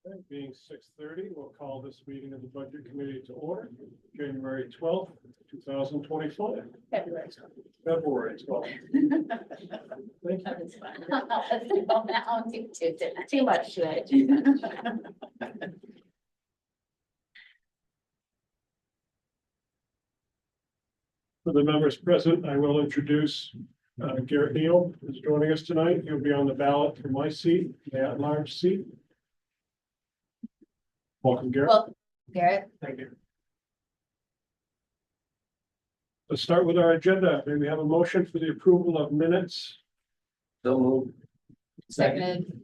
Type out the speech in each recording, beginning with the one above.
Okay, being 6:30, we'll call this meeting of the Budget Committee to order, January 12th, 2025. February. February 12th. Thank you. Too much today. For the members present, I will introduce Garrett Neal, who's joining us tonight. He'll be on the ballot for my seat, the at-large seat. Welcome, Garrett. Well, Garrett, Thank you. Let's start with our agenda. May we have a motion for the approval of minutes? So moved. seconded.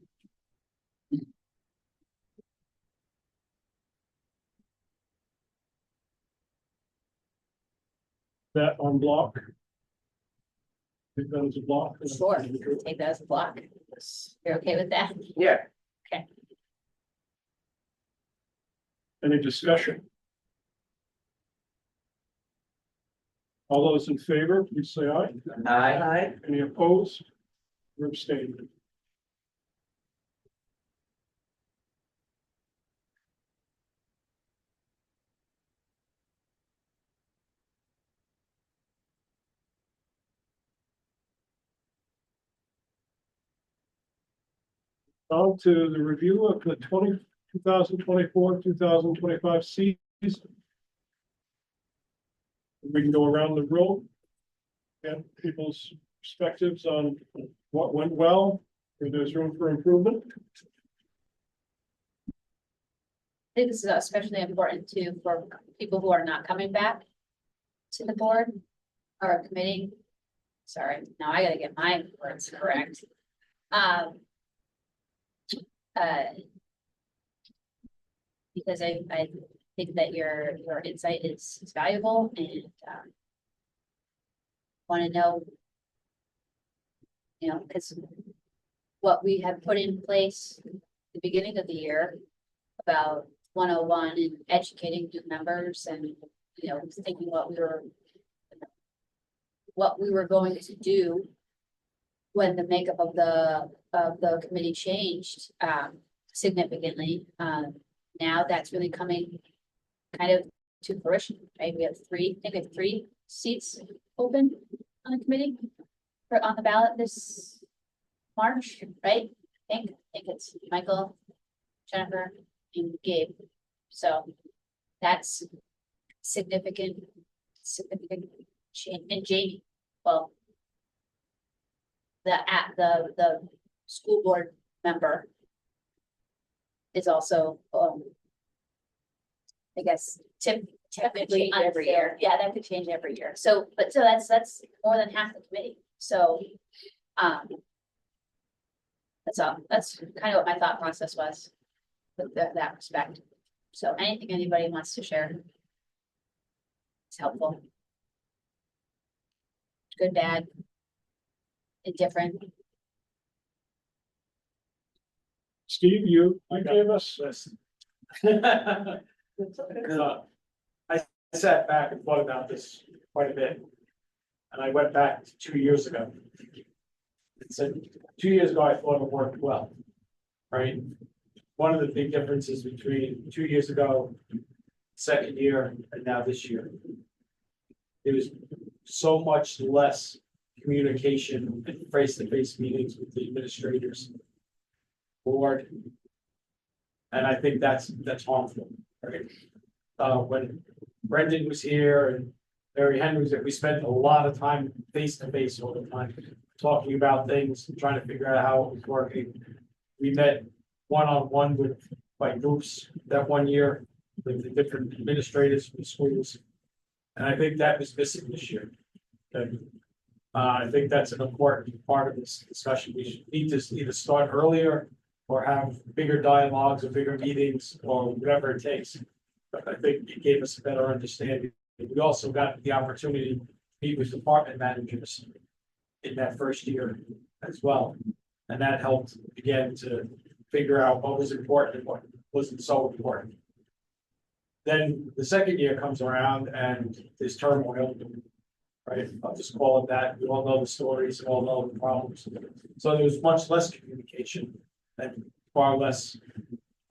That on block? Take that as a block? Sure, take that as a block. You're okay with that? Yeah. Any discussion? All those in favor, please say aye. Aye. Any opposed? Or abstained? On to the review of the 2024-2025 season. We can go around the room. Get people's perspectives on what went well, where there's room for improvement. I think this is especially important too for people who are not coming back to the board or committee. Sorry, now I gotta get my words correct. Because I think that your insight is valuable and want to know, because what we have put in place at the beginning of the year about 101 and educating new members and, thinking what we were going to do when the makeup of the committee changed significantly. Now that's really coming kind of to fruition, right? We have three seats open on the committee on the ballot this March, right? I think it's Michael, Jennifer, and Gabe. So that's significant change. And Jamie, well, the school board member is also, I guess, typically every year. Yeah, that could change every year. So that's more than half the committee. So, that's all. That's kind of what my thought process was with that respect. So anything anybody wants to share, it's helpful. Good, bad, indifferent. Steve, you gave us this. I sat back and thought about this quite a bit. And I went back to 2 years ago. And said, 2 years ago, I thought it worked well, right? One of the big differences between 2 years ago, second year, and now this year. There was so much less communication and face-to-face meetings with the administrators. Board. And I think that's harmful, right? When Brendan was here and Mary Henry was there, we spent a lot of time face to face all the time, talking about things, trying to figure out how it was working. We met one-on-one with by groups that one year with the different administrators from the schools. And I think that was missing this year. And, I think that's an important part of this discussion. We should need to either start earlier or have bigger dialogues or bigger meetings or whatever it takes. But I think it gave us a better understanding. We also got the opportunity to meet with department managers in that first year as well. And that helped again to figure out what was important and what wasn't so important. Then the second year comes around and there's turmoil, right? I'll just call it that. We all know the stories, we all know the problems. So there was much less communication and far less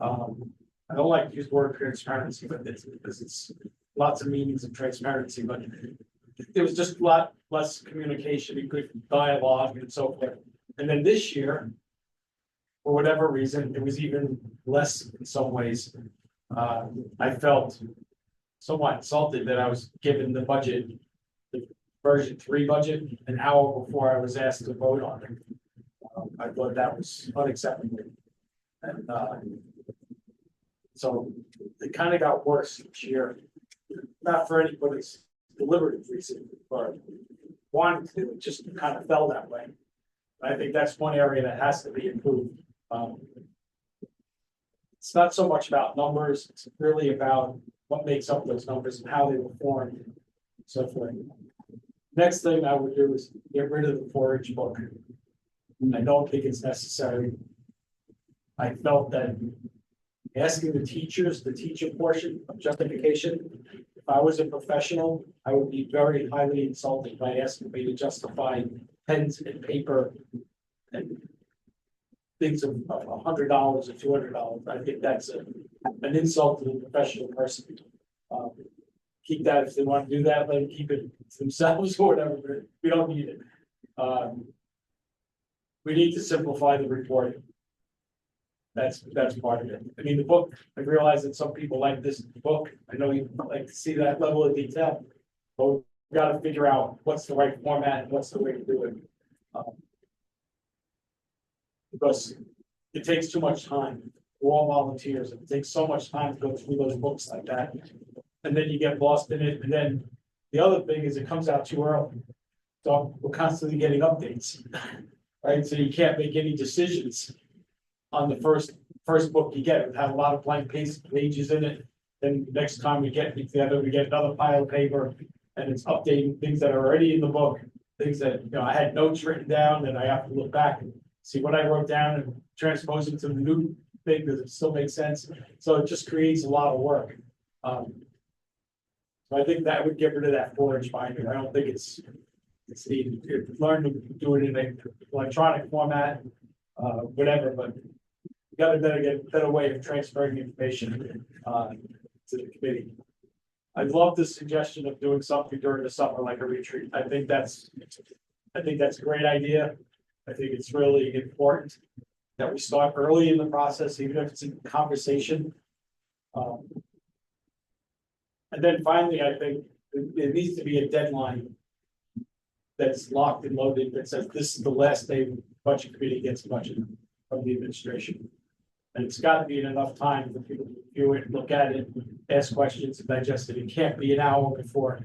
I don't like to use the word transparency, but it's because it's lots of meanings of transparency, but there was just a lot less communication and good dialogue and so forth. And then this year, for whatever reason, it was even less in some ways. I felt somewhat insulted that I was given the budget, the version 3 budget, an hour before I was asked to vote on it. I thought that was unacceptable. And so it kind of got worse each year, not for anybody's deliberative reason, but wanting to, it just kind of fell that way. I think that's one area that has to be improved. It's not so much about numbers, it's really about what makes up those numbers and how they were formed, and so forth. Next thing I would do is get rid of the 4-H book. I don't think it's necessary. I felt that asking the teachers, the teacher portion of justification, if I was a professional, I would be very highly insulted by asking me to justify pens and paper and things of $100 or $200. I think that's an insult to the professional person. Keep that if they want to do that, let them keep it themselves or whatever, but we don't need it. We need to simplify the reporting. That's part of it. I mean, the book, I realize that some people like this book. I know you like to see that level of detail. But we've got to figure out what's the right format and what's the way to do it. Because it takes too much time. We're all volunteers. It takes so much time to go through those books like that. And then you get lost in it. And then the other thing is it comes out too early. So we're constantly getting updates, right? So you can't make any decisions on the first book you get. It had a lot of blank pages in it. Then next time we get together, we get another pile of paper and it's updating things that are already in the book. Things that, I had notes written down and I have to look back and see what I wrote down and transpose it to the new thing. Does it still make sense? So it just creates a lot of work. So I think that would get rid of that 4-H binder. I don't think it's needed. Learn to do it in an electronic format, whatever, but you got to get a better way of transferring information to the committee. I love the suggestion of doing something during the summer, like a retreat. I think that's a great idea. I think it's really important that we start early in the process, even if it's a conversation. And then finally, I think there needs to be a deadline that's locked and loaded that says this is the last day the budget committee gets budget from the administration. And it's got to be in enough time for people to review it, look at it, ask questions, and digest it. It can't be an hour before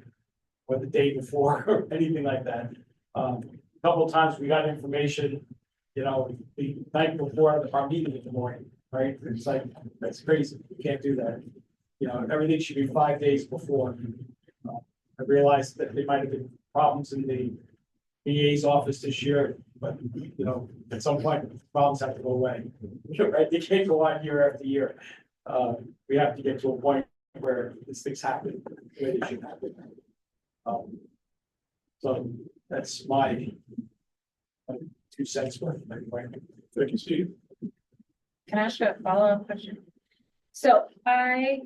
or the day before or anything like that. A couple of times we got information, the night before our meeting in the morning, right? It's like, that's crazy. You can't do that. Everything should be 5 days before. I realized that there might have been problems in the VA's office this year, but at some point problems have to go away. Right? They can't go on year after year. We have to get to a point where these things happen the way they should happen. So that's my 2 cents worth. Thank you, Steve. Can I ask you a follow-up question? So I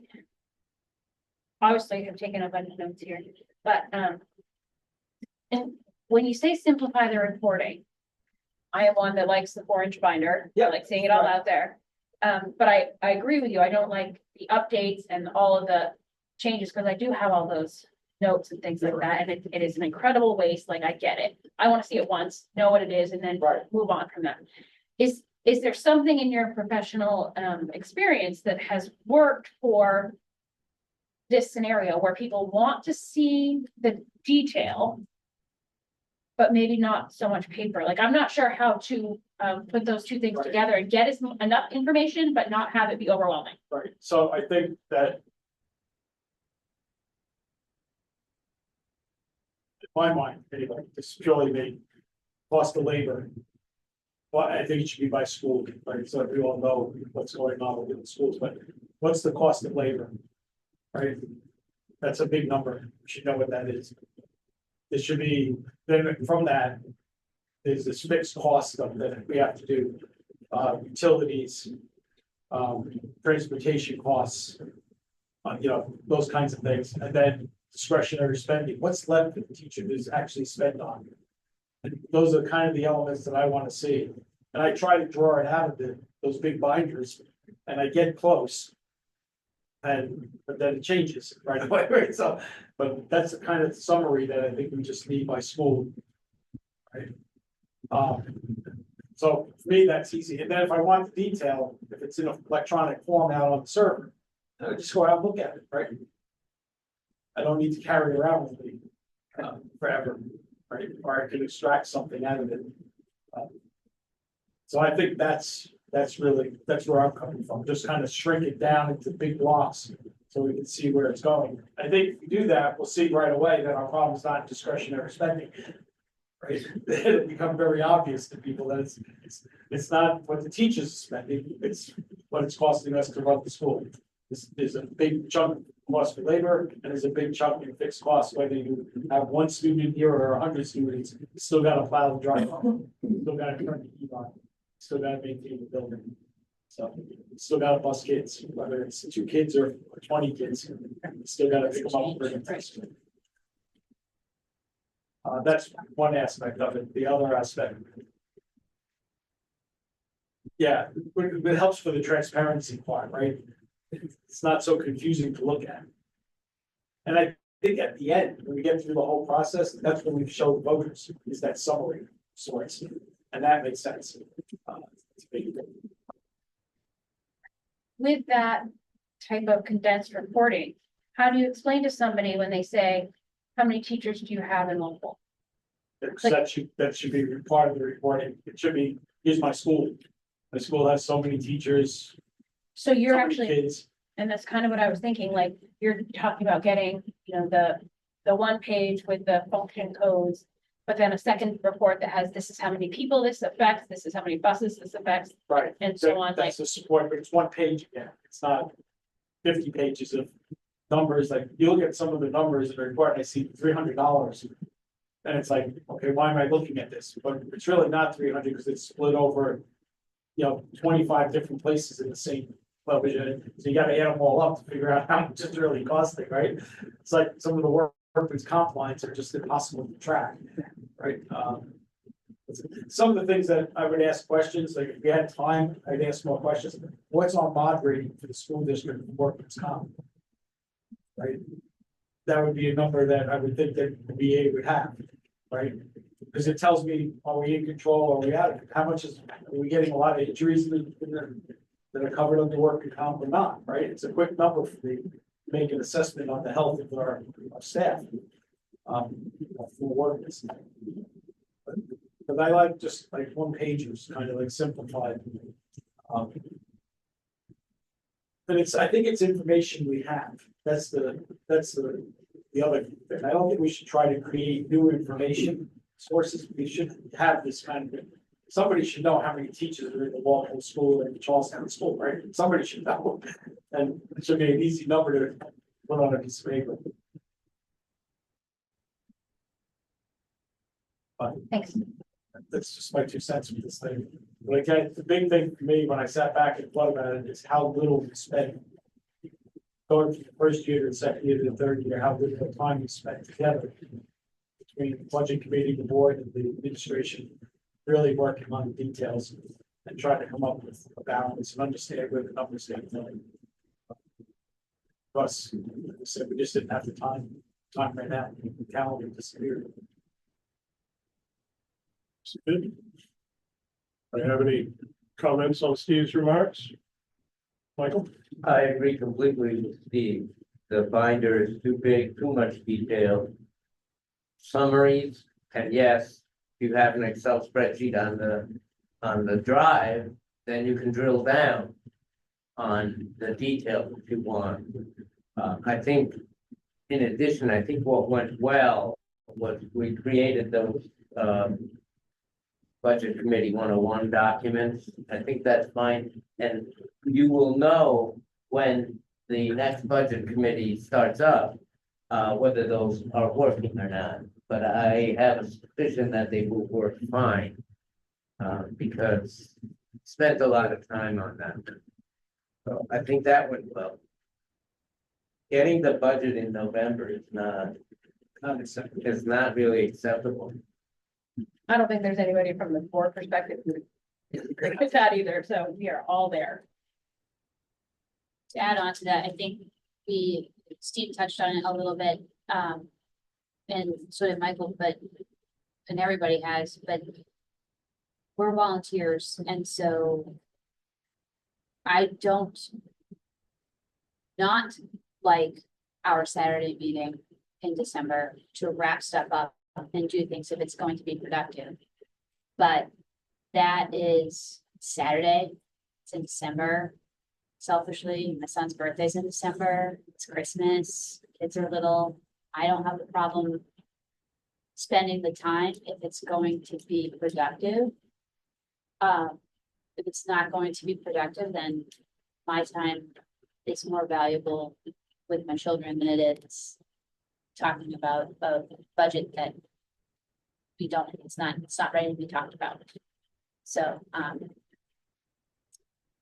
obviously have taken a bunch of notes here, but and when you say simplify the reporting, I am one that likes the 4-inch binder. Yeah. I like seeing it all out there. But I agree with you. I don't like the updates and all of the changes because I do have all those notes and things like that. And it is an incredible waste. Like I get it. I want to see it once, know what it is, and then move on from that. Is there something in your professional experience that has worked for this scenario where people want to see the detail, but maybe not so much paper? Like, I'm not sure how to put those two things together and get enough information, but not have it be overwhelming. Right. So I think that in my mind, anyway, it's purely the cost of labor. Well, I think it should be by school, right? So we all know what's going on within the schools, but what's the cost of labor? Right? That's a big number. We should know what that is. It should be, then from that, there's this fixed cost stuff that we have to do, utilities, transportation costs. You know, those kinds of things, and then discretionary spending, what's left for the teacher to actually spend on? And those are kind of the elements that I want to see, and I try to draw it out of those big binders, and I get close. But then it changes right away, right? So, but that's the kind of summary that I think we just need by school. Right? So for me, that's easy. And then if I want the detail, if it's in an electronic form out on the server, I just go out and look at it, right? I don't need to carry it around with me forever, right? Or I can extract something out of it. So I think that's where I'm coming from. Just kind of shrink it down into big blocks so we can see where it's going. I think if we do that, we'll see right away that our problem is not discretionary spending. Right? It'll become very obvious to people that it's not what the teachers are spending, it's what it's costing us to run the school. There's a big chunk of cost for labor, and there's a big chunk in fixed costs, whether you have one student here or 100 students, you still got to plow the driveway, still got to turn the heat on, still got to maintain the building. So still got to bus kids, whether it's 2 kids or 20 kids, still got to pick them up and bring them to school. That's one aspect of it. The other aspect, yeah, it helps for the transparency part, right? It's not so confusing to look at. And I think at the end, when we get through the whole process, that's when we show the voters is that summary sorts, and that makes sense. With that type of condensed reporting, how do you explain to somebody when they say, how many teachers do you have in local? That should be part of the reporting. It should be, here's my school. My school has so many teachers. So you're so many actually, kids. and that's kind of what I was thinking, like, you're talking about getting, you know, the one page with the function codes. But then a second report that has, this is how many people this affects, this is how many buses this affects, Right. and so on, like, That's the support, but it's one page again. It's not 50 pages of numbers. Like you look at some of the numbers in the report, and I see $300. And it's like, okay, why am I looking at this? But it's really not 300 because it's split over, 25 different places in the same television. So you got to add them all up to figure out how much it's really costing, right? It's like some of the workers' comp lines are just impossible to track, right? Some of the things that I would ask questions, like if we had time, I'd ask more questions. What's our mod rating for the school district for workers' comp? Right? That would be a number that I would think that the VA would have, right? Because it tells me, are we in control, are we out of it? How much are we getting a lot of injuries that are covered under workers' comp or not, right? It's a quick number for me to make an assessment on the health of our staff. For workers. But I like just like one pagers, kind of like simplified. But I think it's information we have. That's the other thing. I don't think we should try to create new information sources. We should have this kind of, somebody should know how many teachers are in the Walpole School and the Charlestown School, right? Somebody should know. And it should be an easy number to put on a piece of paper. But thanks. that's just my 2 cents with this thing. But again, the big thing for me when I sat back and thought about it is how little we spend. Going from the first year to the second year to the third year, how little time we spent together between the budget committee, the board, and the administration, really working on the details and trying to come up with a balance and understand where the numbers are going. Plus, like I said, we just didn't have the time right now. The calendar disappeared. Good. Do you have any comments on Steve's remarks? Michael? I agree completely with Steve. The binder is too big, too much detail. Summaries, and yes, if you have an Excel spreadsheet on the drive, then you can drill down on the details if you want. I think, in addition, I think what went well was we created those Budget Committee 101 documents. I think that's fine. And you will know when the next Budget Committee starts up, whether those are working or not. But I have a suspicion that they will work fine, because spent a lot of time on that. So I think that went well. Getting the budget in November is not really acceptable. I don't think there's anybody from the board perspective who agree with that either, so we are all there. To add on to that, I think Steve touched on it a little bit, and so did Michael, and everybody has, but we're volunteers, and so I don't not like our Saturday meeting in December to wrap stuff up and do things if it's going to be productive. But that is Saturday, it's in December. Selfishly, my son's birthday's in December, it's Christmas, kids are little. I don't have a problem spending the time if it's going to be productive. If it's not going to be productive, then my time is more valuable with my children than it is talking about a budget that it's not ready to be talked about. So,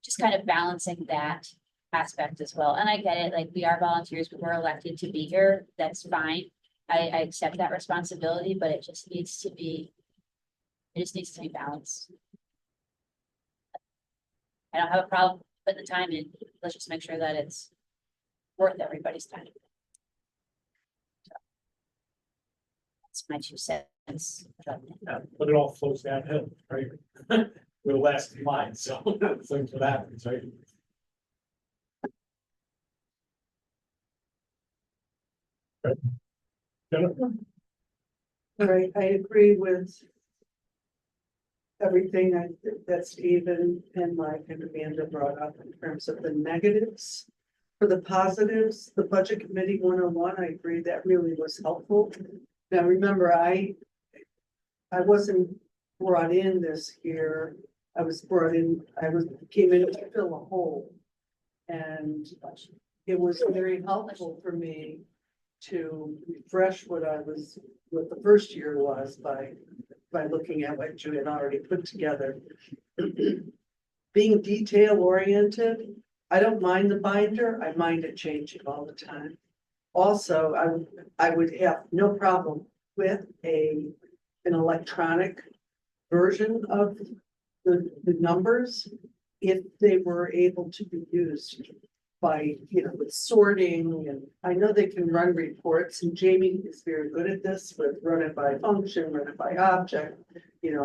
just kind of balancing that aspect as well. And I get it, like we are volunteers, but we're elected to be here. That's fine. I accept that responsibility, but it just needs to be balanced. I don't have a problem putting the time in. Let's just make sure that it's worth everybody's time. So, that's my 2 cents. But it all flows downhill, right? We're the last in line, so things what happens, right? Jennifer? All right, I agree with everything that Stephen and Mike and Amanda brought up in terms of the negatives. For the positives, the budget committee 101, I agree that really was helpful. Now, remember, I wasn't brought in this year. I was brought in, came in to fill a hole. And it was very helpful for me to refresh what the first year was by looking at what you had already put together. Being detail oriented, I don't mind the binder, I mind it changing all the time. Also, I would have no problem with an electronic version of the numbers if they were able to be used by, with sorting, and I know they can run reports, and Jamie is very good at this with run it by function, run it by object,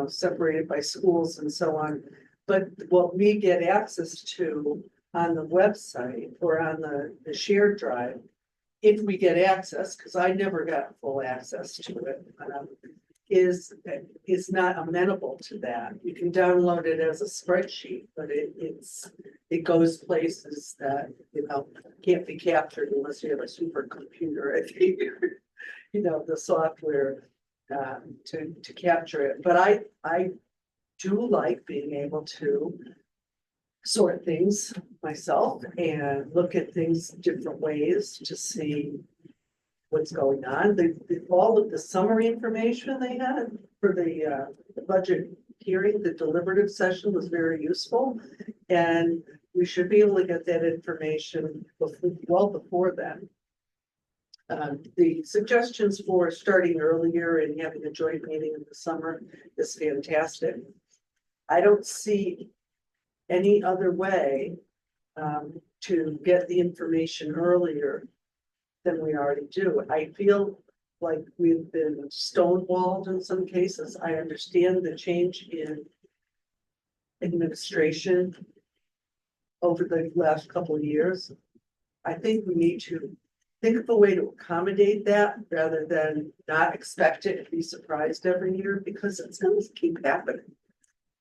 separated by schools and so on. But what we get access to on the website or on the shared drive, if we get access, because I never got full access to it, is not amenable to that. You can download it as a spreadsheet, but it goes places that can't be captured unless you have a supercomputer, I think, the software to capture it. But I do like being able to sort things myself and look at things different ways to see what's going on. All of the summary information they had for the budget hearing, the deliberative session was very useful. And we should be able to get that information well before then. The suggestions for starting earlier and having a joint meeting in the summer is fantastic. I don't see any other way to get the information earlier than we already do. I feel like we've been stonewalled in some cases. I understand the change in administration over the last couple of years. I think we need to think of a way to accommodate that rather than not expect it and be surprised every year, because it's going to keep happening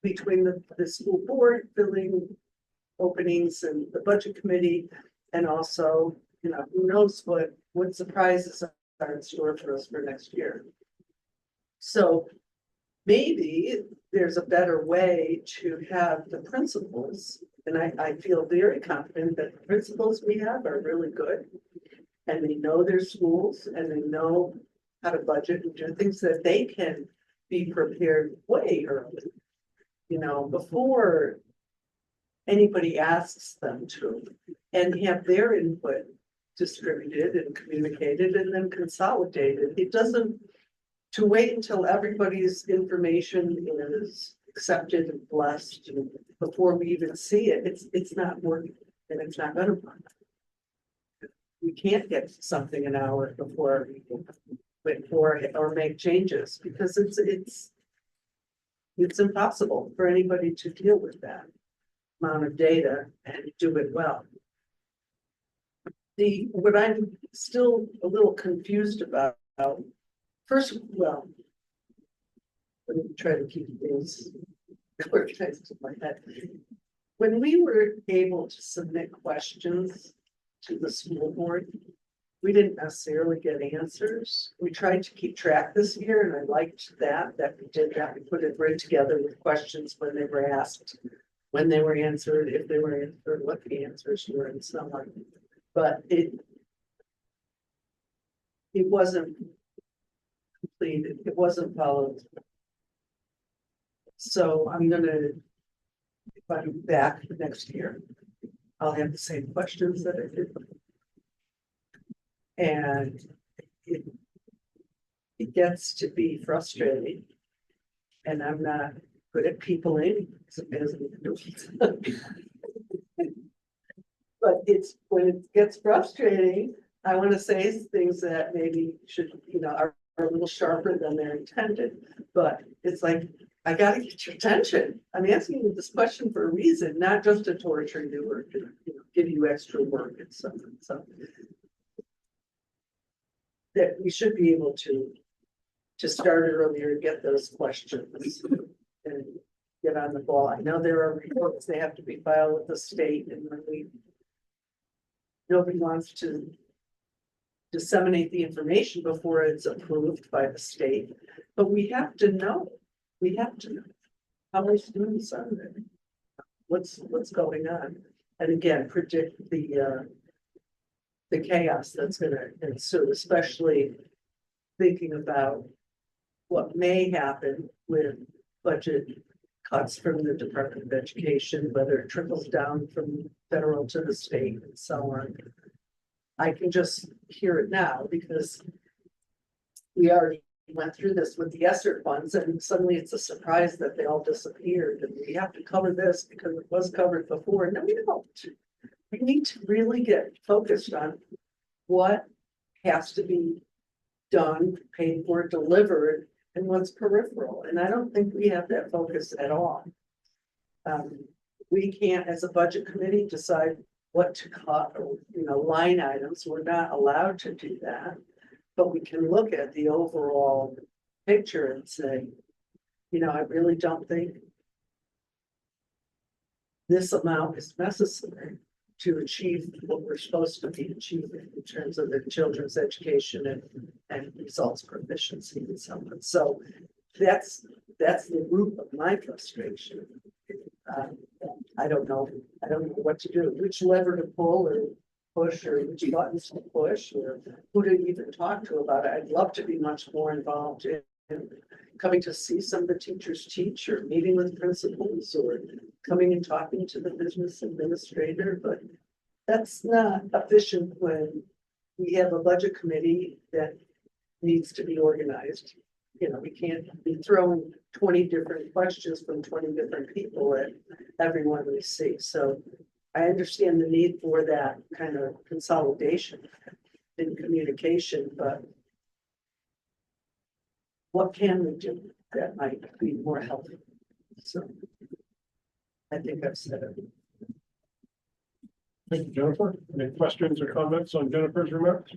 between the school board filling openings and the budget committee, and also, who knows what surprises are in store for us for next year. So maybe there's a better way to have the principals, and I feel very confident that the principals we have are really good, and they know their schools, and they know how to budget and do things, that they can be prepared way early, before anybody asks them to, and have their input distributed and communicated and then consolidated. It doesn't, to wait until everybody's information is accepted and blessed before we even see it, it's not working, and it's not gonna work. We can't get something an hour before or make changes, because it's impossible for anybody to deal with that amount of data and do it well. What I'm still a little confused about, first, well, let me try to keep things organized in my head. When we were able to submit questions to the school board, we didn't necessarily get answers. We tried to keep track this year, and I liked that we did that. We put it right together with questions when they were asked, when they were answered, if they were answered, what the answers were, and so on. But it wasn't completed, it wasn't followed. So I'm gonna, if I'm back next year, I'll have the same questions that I did. And it gets to be frustrating. And I'm not good at peopling as but it's when it gets frustrating, I want to say things that maybe should, are a little sharper than they're intended. But it's like, I gotta get your attention. I'm asking you this question for a reason, not just to torture you or to, give you extra work and something. So that we should be able to start earlier, get those questions and get on the ball. I know there are reports, they have to be filed with the state, and when nobody wants to disseminate the information before it's approved by the state, but we have to know how many students are there, what's going on, and again, predict the chaos that's going to ensue, especially thinking about what may happen with budget cuts from the Department of Education, whether it trickles down from federal to the state and so on. I can just hear it now because we already went through this with the ESSER funds, and suddenly it's a surprise that they all disappeared, and we have to cover this because it was covered before. No, we don't. We need to really get focused on what has to be done, paid for, delivered, and what's peripheral. And I don't think we have that focus at all. We can't, as a budget committee, decide what to cut or, line items. We're not allowed to do that. But we can look at the overall picture and say, I really don't think this amount is necessary to achieve what we're supposed to be achieving in terms of the children's education and results proficiency and so on. So that's the root of my frustration. I don't know what to do, which lever to pull or push, or which buttons to push, or who to even talk to about it. I'd love to be much more involved in coming to see some of the teachers teach, or meeting with principals, or coming and talking to the business administrator, but that's not efficient when we have a budget committee that needs to be organized. We can't be throwing 20 different questions from 20 different people at everyone we see. So I understand the need for that kind of consolidation in communication, but what can we do that might be more helpful? So I think I've said it. Thank you, Jennifer. Any questions or comments on Jennifer's remarks?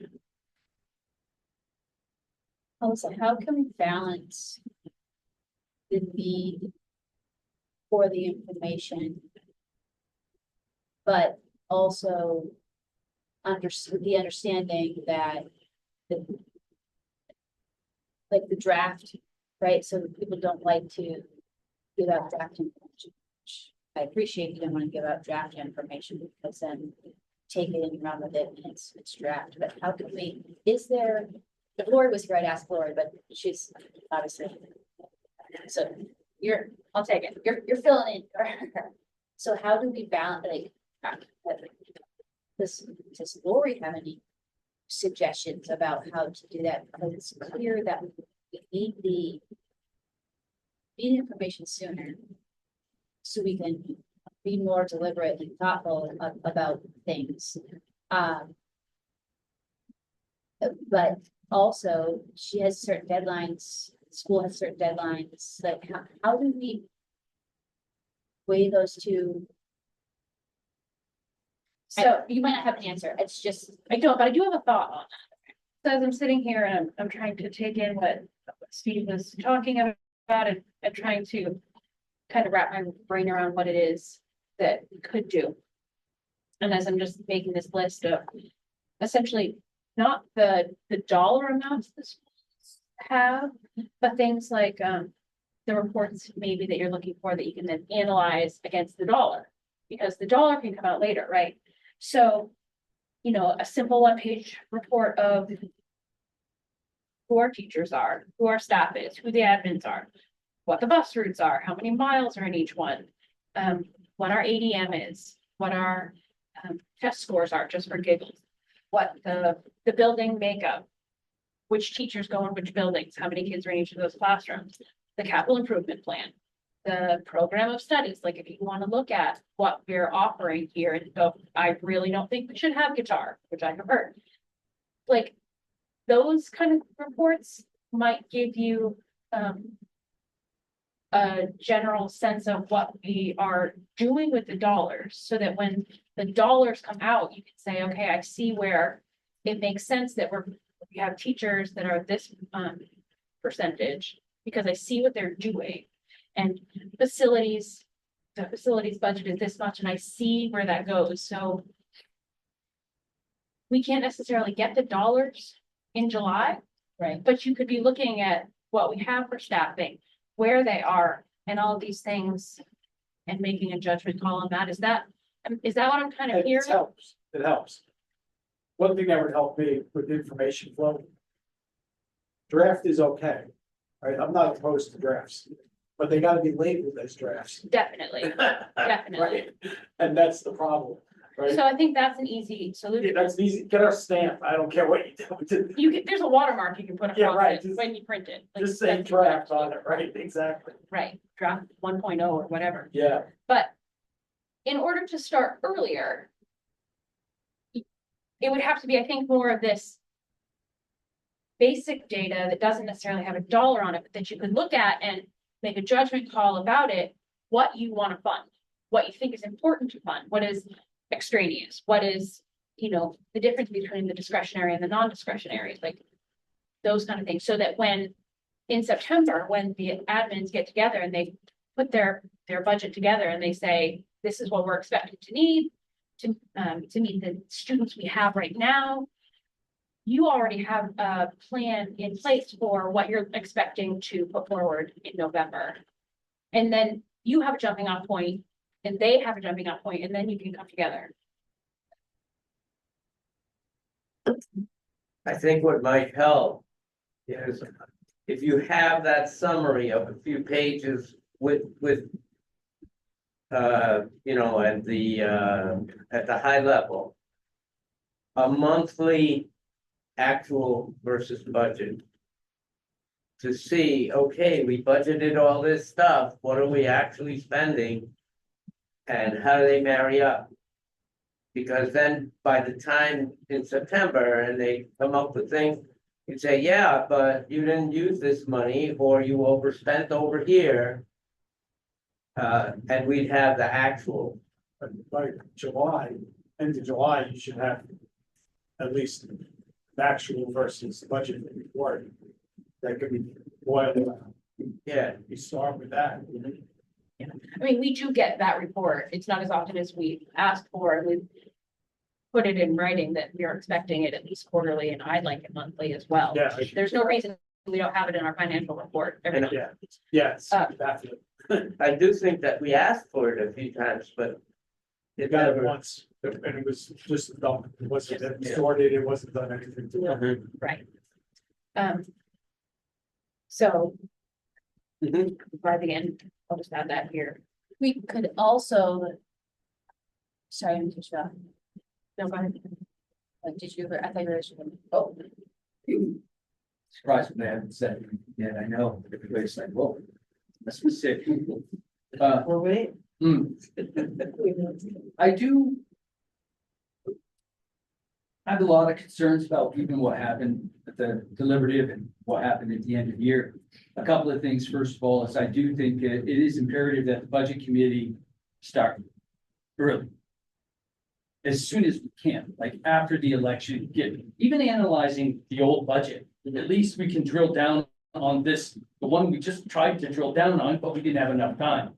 Also, how can we balance the need for the information, but also the understanding that the draft, right? So people don't like to give out draft information. I appreciate you don't want to give out draft information because then take it and run with it and it's draft. But how can we, Lori was here, I'd ask Lori, but she's obviously, so I'll take it. you're filling in. So how do we balance, like, does Lori have any suggestions about how to do that? Because it's clear that we need information sooner. So we can be more deliberate and thoughtful about things. But also, she has certain deadlines, school has certain deadlines, like how do we weigh those two? So You might not have an answer, it's just, I don't, but I do have a thought on that. So as I'm sitting here and I'm trying to take in what Steve was talking about and trying to kind of wrap my brain around what it is that we could do. And as I'm just making this list of essentially not the dollar amounts the schools have, but things like the reports maybe that you're looking for that you can then analyze against the dollar, because the dollar can come out later, right? So, you know, a simple one-page report of who our teachers are, who our staff is, who the admins are, what the bus routes are, how many miles are in each one, what our ADM is, what our test scores are, just for giggles, what the building makeup, which teachers go in which buildings, how many kids are in each of those classrooms, the capital improvement plan, the program of studies, like if you want to look at what we're offering here, and so I really don't think we should have guitar, which I have heard. Like, those kind of reports might give you a general sense of what we are doing with the dollars, so that when the dollars come out, you can say, okay, I see where it makes sense that we have teachers that are this percentage, because I see what they're doing. And facilities, the facilities budget is this much, and I see where that goes. So we can't necessarily get the dollars in July, right, but you could be looking at what we have for staffing, where they are, and all of these things, and making a judgment call on that. Is that what I'm kind of It hearing? helps, it helps. One thing that would help me with information flow. Draft is okay, right? I'm not opposed to drafts, but they gotta be labeled as drafts. Definitely, definitely. Right, and that's the problem, right? So I think that's an easy Yeah, solution. that's easy, get our stamp, I don't care what you do, You can, there's a watermark you can put Yeah, across right, it when you print it. Like, just say that's draft on it, right, exactly, Right, draft 1.0 or whatever. yeah. But in order to start earlier, it would have to be, I think, more of this basic data that doesn't necessarily have a dollar on it, but that you could look at and make a judgment call about it, what you want to fund, what you think is important to fund, what is extraneous, what is, you know, the difference between the discretionary and the non-discretionary, like those kind of things, so that when in September, when the admins get together and they put their budget together and they say, this is what we're expecting to need to meet the students we have right now, you already have a plan in place for what you're expecting to put forward in November. And then you have a jumping off point and they have a jumping off point, and then you can come together. I think what might help is if you have that summary of a few pages with you know, at the high level, a monthly actual versus budget, to see, okay, we budgeted all this stuff, what are we actually spending? And how do they marry up? Because then by the time in September and they come up with things, you say, yeah, but you didn't use this money, or you overspent over here. And we'd have the actual. But by July, end of July, you should have at least the actual versus budget report. That could be boiled down. Yeah, You start with that. I mean, we do get that report. It's not as often as we asked for, and we've put it in writing that we are expecting it at least quarterly, and I'd like it monthly as well. Yeah. There's no reason we don't have it in our financial report every month. Yeah, yes, definitely. I do think that we asked for it a few times, but. You got it once, and it was just done. It wasn't sorted, it wasn't done anything to it. Right. So Mhm. by the end, I'll just add that here. we could also Sorry, Mr. Shaw. No, go ahead. Did you, I thought you were. Oh. Surprised when they haven't said it yet. I know everybody's like, whoa, that's specific. We're waiting. I do. I have a lot of concerns about even what happened at the deliberative and what happened at the end of the year. A couple of things, first of all, is I do think it is imperative that the budget committee start early. As soon as we can, like after the election, even analyzing the old budget, at least we can drill down on this, the one we just tried to drill down on, but we didn't have enough time.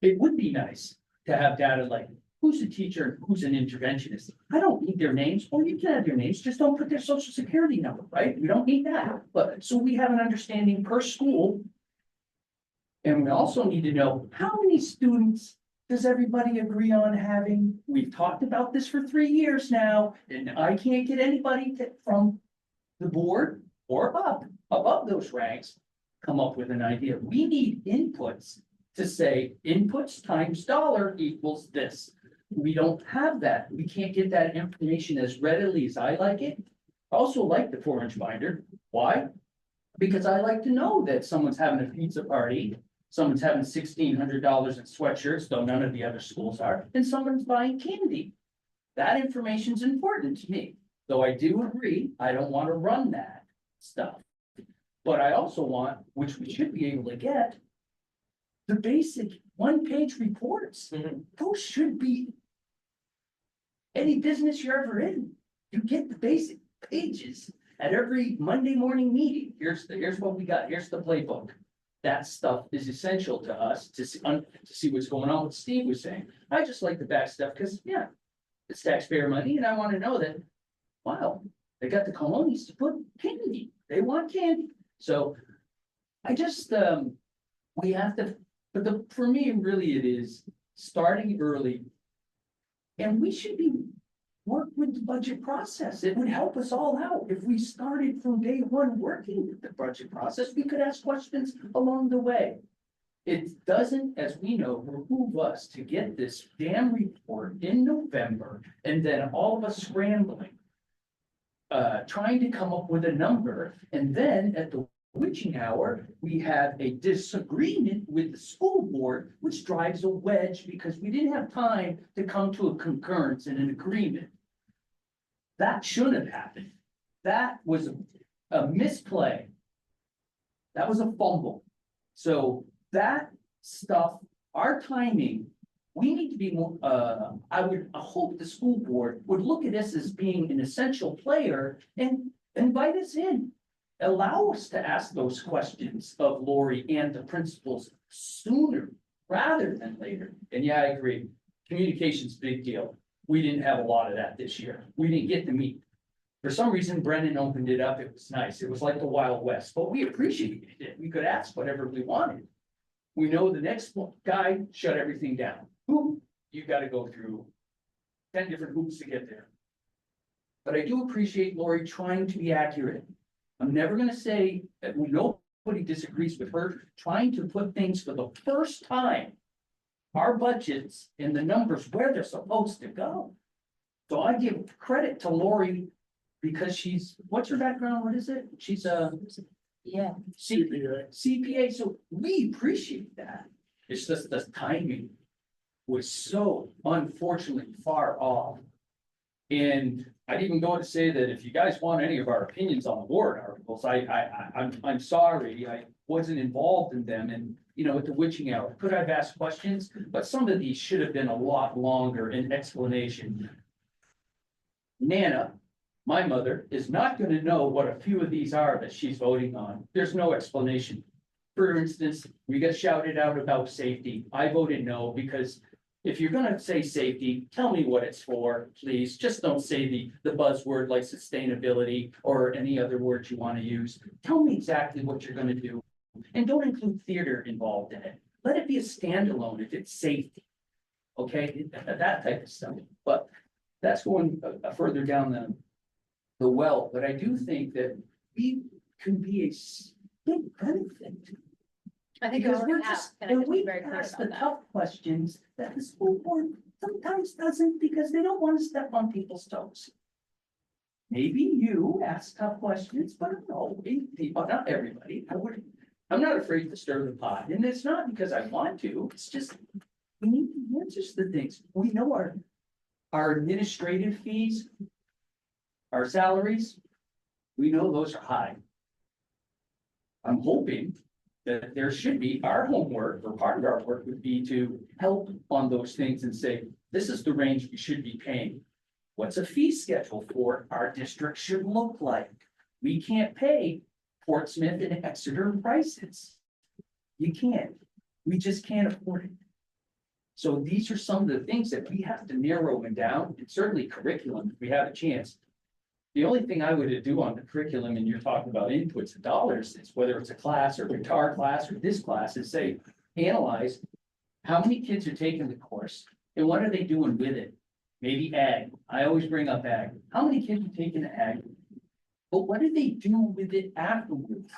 It would be nice to have data like who's a teacher, who's an interventionist. I don't need their names, or you can have their names, just don't put their social security number, right? We don't need that, but so we have an understanding per school. And we also need to know how many students does everybody agree on having? We've talked about this for 3 years now, and I can't get anybody from the board or above those ranks, come up with an idea. We need inputs to say inputs times dollar equals this. We don't have that. We can't get that information as readily as I like it. I also like the 4-inch binder. Why? Because I like to know that someone's having a pizza party. Someone's having $1,600 in sweatshirts, though none of the other schools are, and someone's buying candy. That information is important to me, though I do agree, I don't want to run that stuff. But I also want, which we should be able to get, the basic one-page reports. Those should be any business you're ever in. You get the basic pages at every Monday morning meeting. Here's what we got. Here's the playbook. That stuff is essential to us to see what's going on. What Steve was saying. I just like the back stuff because, yeah, it's taxpayer money, and I want to know that, wow, they got the colonies to put candy. They want candy. So I just, we have to, but for me, really, it is starting early. And we should be work with the budget process. It would help us all out. If we started from day one working with the budget process, we could ask questions along the way. It doesn't, as we know, behoove us to get this damn report in November and then all of us scrambling, trying to come up with a number. And then at the witching hour, we have a disagreement with the school board, which drives a wedge because we didn't have time to come to a concurrence and an agreement. That shouldn't have happened. That was a misplay. That was a fumble. So that stuff, our timing, we need to be more, I hope the school board would look at us as being an essential player and invite us in. Allow us to ask those questions of Lori and the principals sooner rather than later. And yeah, I agree. Communication's a big deal. We didn't have a lot of that this year. We didn't get to meet. For some reason, Brendan opened it up. It was nice. It was like the Wild West, but we appreciated it. We could ask whatever we wanted. We know the next guy shut everything down. Boom, you got to go through 10 different hoops to get there. But I do appreciate Lori trying to be accurate. I'm never going to say that nobody disagrees with her trying to put things for the first time, our budgets and the numbers where they're supposed to go. So I give credit to Lori because what's her background? What is it? She's Yeah. CPA. So we appreciate that. It's just the timing was so unfortunately far off. And I'd even go to say that if you guys want any of our opinions on the warrant articles, I'm sorry, I wasn't involved in them and, at the witching hour, could I've asked questions, but some of these should have been a lot longer in explanation. Nana, my mother, is not going to know what a few of these are that she's voting on. There's no explanation. For instance, we got shouted out about safety. I voted no because if you're gonna say safety, tell me what it's for, please. Just don't say the buzzword like sustainability or any other words you want to use. Tell me exactly what you're gonna do. And don't include theater involved in it. Let it be a standalone if it's safety. Okay, that type of stuff. But that's going further down the well. But I do think that we can be a big benefit I think we Because we're already have, just, and I and just be we very clear ask the about that. tough questions that the school board sometimes doesn't because they don't want to step on people's toes. Maybe you ask tough questions, but no, not everybody. I'm not afraid to stir the pot, and it's not because I want to, it's just, we need the answers to things. We know our administrative fees, our salaries, we know those are high. I'm hoping that there should be, our homework, or part of our work would be to help on those things and say, this is the range we should be paying. What's a fee schedule for our district should look like? We can't pay Portsmouth and Exeter prices. You can't, we just can't afford it. So these are some of the things that we have to narrow them down, and certainly curriculum, if we have a chance. The only thing I would do on the curriculum, and you're talking about inputs and dollars, is whether it's a class or guitar class or this class, is say, analyze how many kids are taking the course and what are they doing with it? Maybe ag. I always bring up ag. How many kids are taking ag? But what do they do with it afterwards?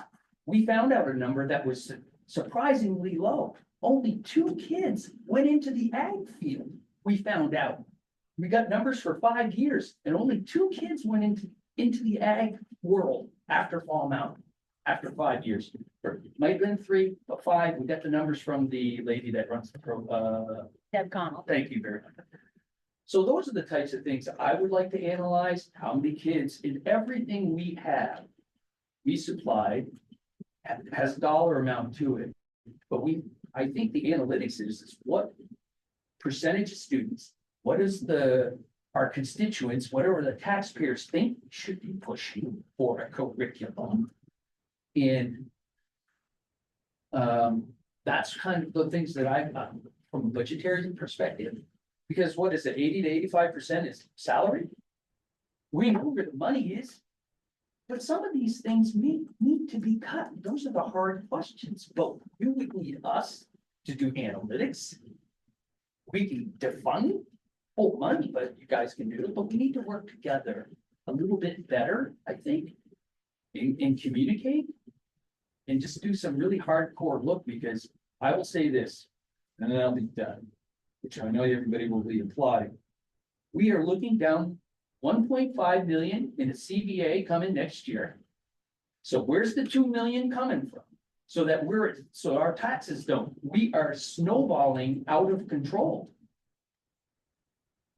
We found out a number that was surprisingly low. Only 2 kids went into the ag field. We found out. We got numbers for 5 years and only 2 kids went into the ag world after Fall Mountain, after 5 years. Or it might have been 3, but 5. We got the numbers from the lady that runs the Deb Connell. Thank you very much. So those are the types of things I would like to analyze, how many kids in everything we have, we supplied, has a dollar amount to it. But I think the analytics is what percentage of students, what is our constituents, whatever the taxpayers think we should be pushing for a curriculum. And that's kind of the things that I've done from a budgetary perspective. Because what is it, 80 to 85% is salary? We know where the money is. But some of these things need to be cut. Those are the hard questions. But you would need us to do analytics. We can defund full money, but you guys can do it. But we need to work together a little bit better, I think, and communicate. And just do some really hardcore look, because I will say this, and then I'll be done, which I know everybody will be applauding. We are looking down 1.5 million in a CBA coming next year. So where's the 2 million coming from? So our taxes don't, we are snowballing out of control.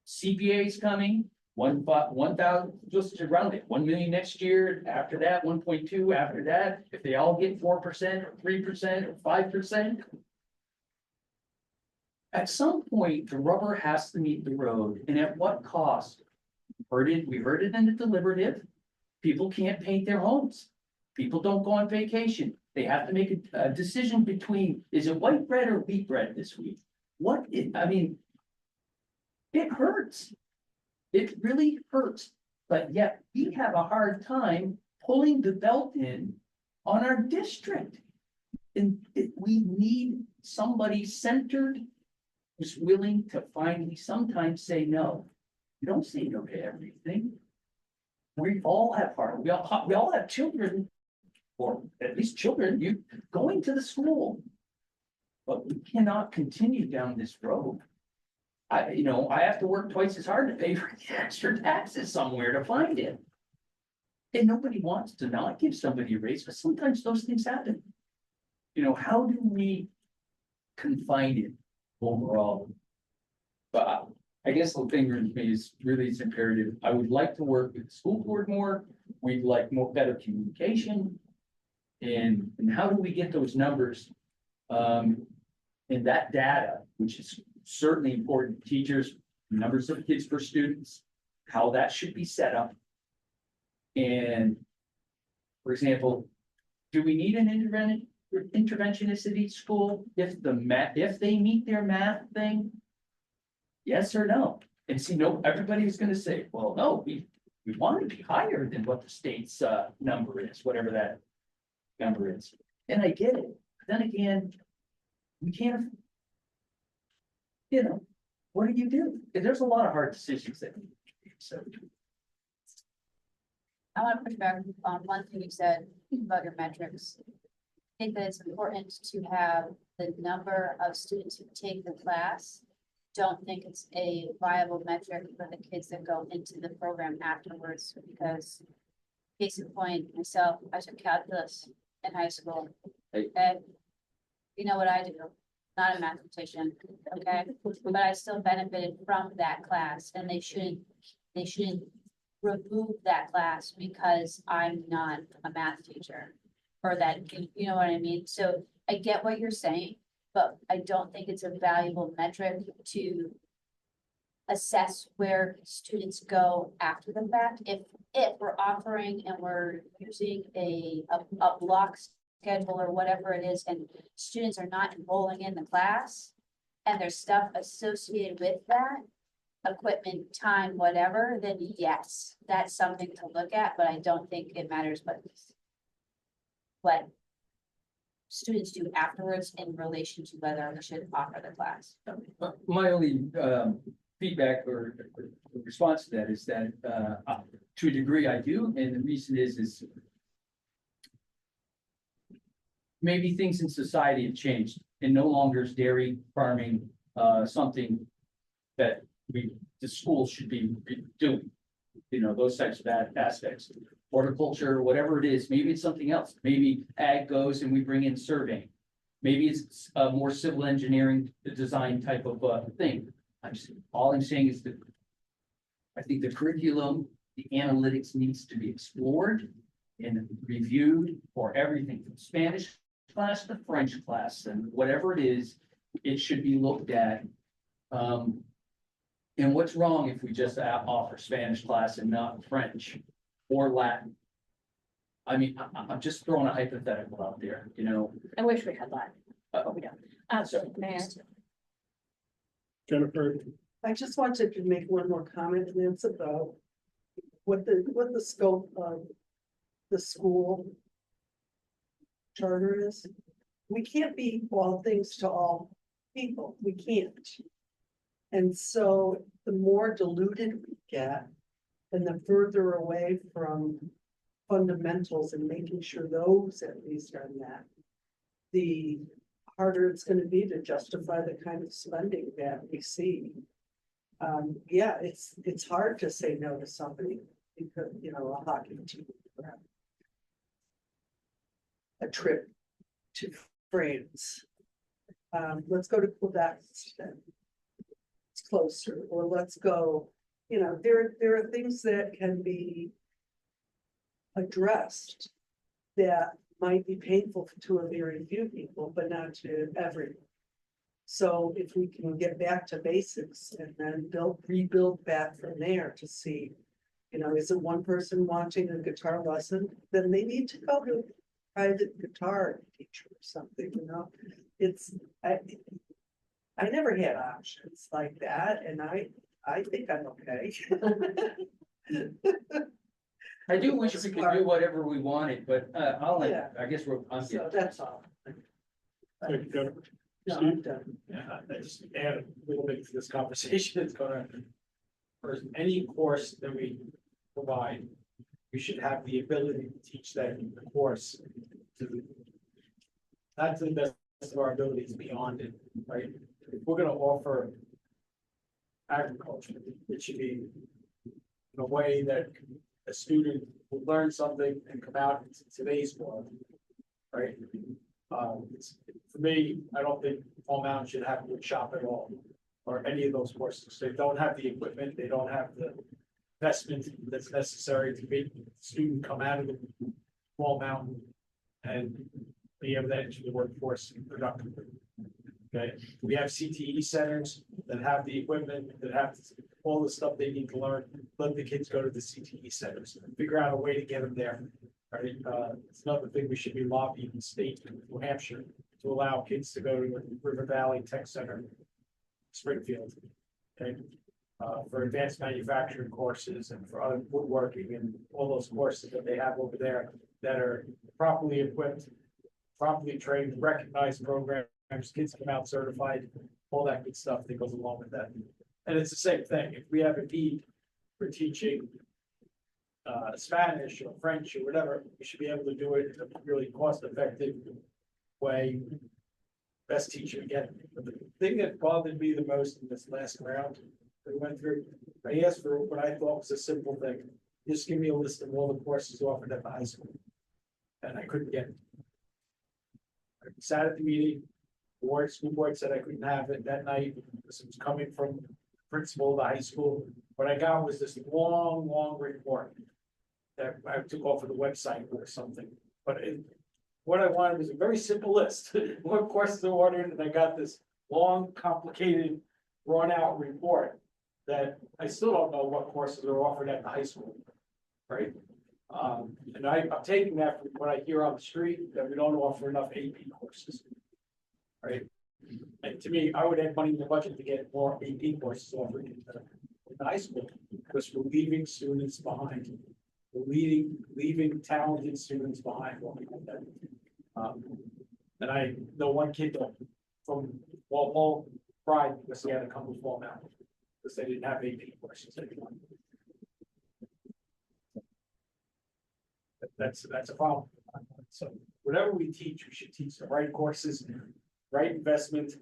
CBA is coming, 1,000, just to round it, 1 million next year, after that, 1.2, after that, if they all get 4% or 3% or 5%. At some point, the rubber has to meet the road, and at what cost? We heard it in the deliberative. People can't paint their homes. People don't go on vacation. They have to make a decision between, is it white bread or wheat bread this week? It hurts. It really hurts, but yet we have a hard time pulling the belt in on our district. And we need somebody centered who's willing to finally sometimes say no. You don't say no to everything. We all have heart. We all have children, or at least children, you going to the school. But we cannot continue down this road. I have to work twice as hard to pay for the extra taxes somewhere to find it. And nobody wants to not give somebody a raise, but sometimes those things happen. How do we confine it overall? But I guess the thing for me is really it's imperative. I would like to work with the school board more. We'd like better communication. And how do we get those numbers? And that data, which is certainly important, teachers, numbers of kids per students, how that should be set up. And for example, do we need an interventionist at each school if they meet their math thing? Yes or no? And see, everybody's gonna say, well, no, we want to be higher than what the state's number is, whatever that number is. And I get it. But then again, we can't, what do you do? There's a lot of hard decisions that need to be made. So I want to push back on one thing you said about your metrics. think that it's important to have the number of students who take the class. Don't think it's a viable metric for the kids that go into the program afterwards, because case in point, myself, I took calculus in high school. Hey. Okay, you know what I do, not a mathematician, okay, but I still benefited from that class, and they shouldn't remove that class because I'm not a math teacher. Or that, you know what I mean? So I get what you're saying, but I don't think it's a valuable metric to assess where students go after the fact. If we're offering and we're using a block schedule or whatever it is, and students are not enrolling in the class, and there's stuff associated with that, equipment, time, whatever, then yes, that's something to look at, but I don't think it matters what students do afterwards in relation to whether we should offer the class. My only feedback or response to that is that to a degree I do, and the reason is maybe things in society have changed, and no longer is dairy farming something that the schools should be doing. You know, those types of aspects, horticulture, whatever it is, maybe it's something else. Maybe ag goes and we bring in surveying. Maybe it's a more civil engineering design type of thing. All I'm saying is that I think the curriculum, the analytics needs to be explored and reviewed for everything from Spanish class to French class and whatever it is, it should be looked at. And what's wrong if we just offer Spanish class and not French or Latin? I mean, I'm just throwing a hypothetical out there, you know. I wish we had Latin, but we don't. So, may I answer? Jennifer, I just wanted to make one more comment, and it's about what the scope of the school charter is. We can't be all things to all people. We can't. And so the more diluted we get, and the further away from fundamentals and making sure those at least are met, the harder it's going to be to justify the kind of spending that we see. Yeah, it's hard to say no to somebody because, you know, a hockey team, a trip to France. Let's go to Quebec instead. It's closer, or let's go, you know, there are things that can be addressed that might be painful to a very few people, but not to everyone. So if we can get back to basics and then rebuild back from there to see, you know, is it one person wanting a guitar lesson? Then they need to go to a private guitar teacher or something, you know? I never had options like that, and I think I'm okay. I do wish we could do whatever we wanted, but Yeah. I guess I'm So that's all. thank you, Jennifer. No, Steve? I'm done. Yeah, I just add a little bit to this conversation. It's gonna, for any course that we provide, we should have the ability to teach that course to, not to the best of our abilities, beyond it, right? If we're gonna offer agriculture, it should be in a way that a student will learn something and come out into today's world, right? For me, I don't think Fall Mountain should have wood shop at all, or any of those courses. They don't have the equipment, they don't have the investment that's necessary to make the student come out of the Fall Mountain and be able to enter the workforce productively. Okay, we have CTE centers that have the equipment, that have all the stuff they need to learn. Let the kids go to the CTE centers and figure out a way to get them there. Right, it's another thing we should be lobbying the state of New Hampshire to allow kids to go to the River Valley Tech Center, Springfield. Okay, for advanced manufacturing courses and for other woodworking and all those courses that they have over there that are properly equipped, properly trained, recognized programs. Kids come out certified, all that good stuff that goes along with that. And it's the same thing. If we have a need for teaching Spanish or French or whatever, we should be able to do it in a really cost-effective way. Best teacher again. But the thing that bothered me the most in this last round we went through, I asked for what I thought was a simple thing. Just give me a list of all the courses offered at the high school. And I couldn't get it. I sat at the meeting, the school board said I couldn't have it that night, because it was coming from the principal of the high school. What I got was this long report that I took off of the website or something, but what I wanted was a very simple list. What courses are ordered, and I got this long, complicated, drawn out report that I still don't know what courses are offered at the high school, right? And I'm taking that from what I hear on the street, that we don't offer enough AP courses. Right? And to me, I would add money in the budget to get more AP courses offered in the high school, because we're leaving students behind. We're leaving talented students behind. And I know one kid from Walpole cried because he had to come to Fall Mountain, because they didn't have AP courses anymore. That's a problem. So whatever we teach, we should teach the right courses, right investment,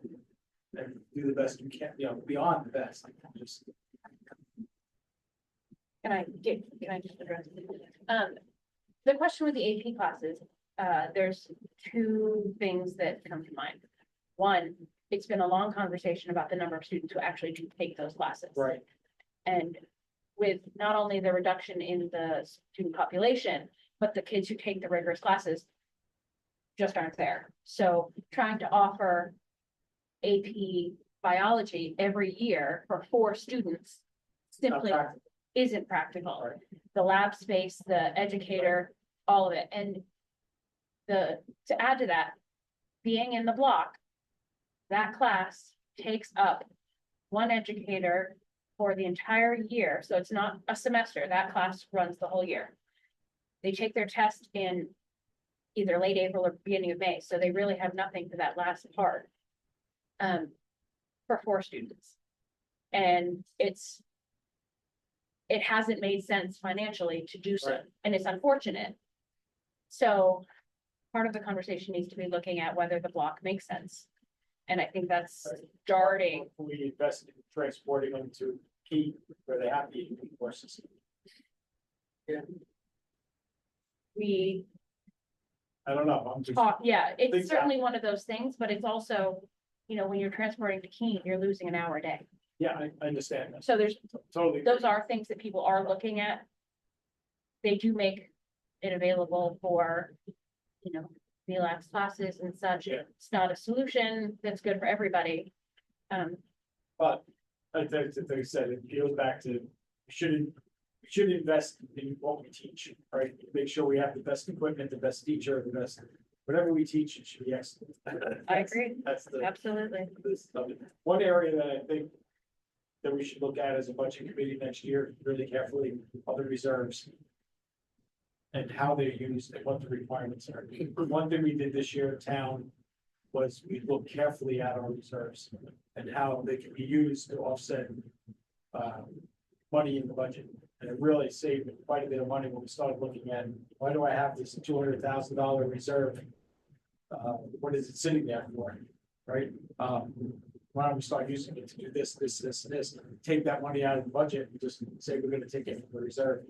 and do the best we can, beyond the best. Just Can I just address the question with the AP classes? There's two things that come to mind. One, it's been a long conversation about the number of students who actually do take those classes. right. And with not only the reduction in the student population, but the kids who take the rigorous classes just aren't there. So trying to offer AP biology every year for 4 students simply isn't practical. The lab space, the educator, all of it. And to add to that, being in the block, that class takes up one educator for the entire year. So it's not a semester, that class runs the whole year. They take their test in either late April or beginning of May, so they really have nothing for that last part. For 4 students. And it hasn't made sense financially to do so, Right. and it's unfortunate. So part of the conversation needs to be looking at whether the block makes sense. And I think that's starting. We invest in transporting them to key where they have the AP courses. We I don't know. I'm just, talk, yeah, Think it's so. certainly one of those things, but it's also, when you're transporting to Keene, you're losing an hour a day. yeah, I understand that. So there's, Totally. those are things that people are looking at. They do make it available for, relax classes and such. Yeah. It's not a solution that's good for everybody. But I think that they said it goes back to, we should invest in what we teach, right? Make sure we have the best equipment, the best teacher, the best, whatever we teach, it should be excellent. I agree. That's the. Absolutely. One area that I think that we should look at as a budget committee next year, really carefully, are the reserves. And how they're used and what the requirements are. One thing we did this year in town was we looked carefully at our reserves and how they can be used to offset money in the budget. And it really saved quite a bit of money when we started looking at, why do I have this $200,000 reserve? What is it sitting there for, right? Why don't we start using it to do this, and this, take that money out of the budget and just say we're gonna take it from the reserve.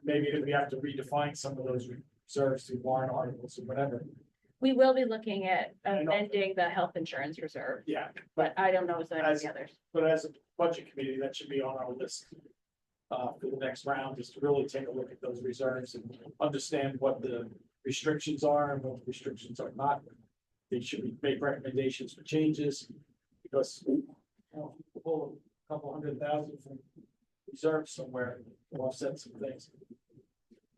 Maybe if we have to redefine some of those reserves through warrant articles or whatever. We will be looking at I know. amending the health insurance reserve, Yeah, but I don't know if there are As- any others. but as a budget committee, that should be on our list. For the next round, is to really take a look at those reserves and understand what the restrictions are and what the restrictions are not. They should make recommendations for changes, because pull a couple $100,000 from reserves somewhere to offset some things.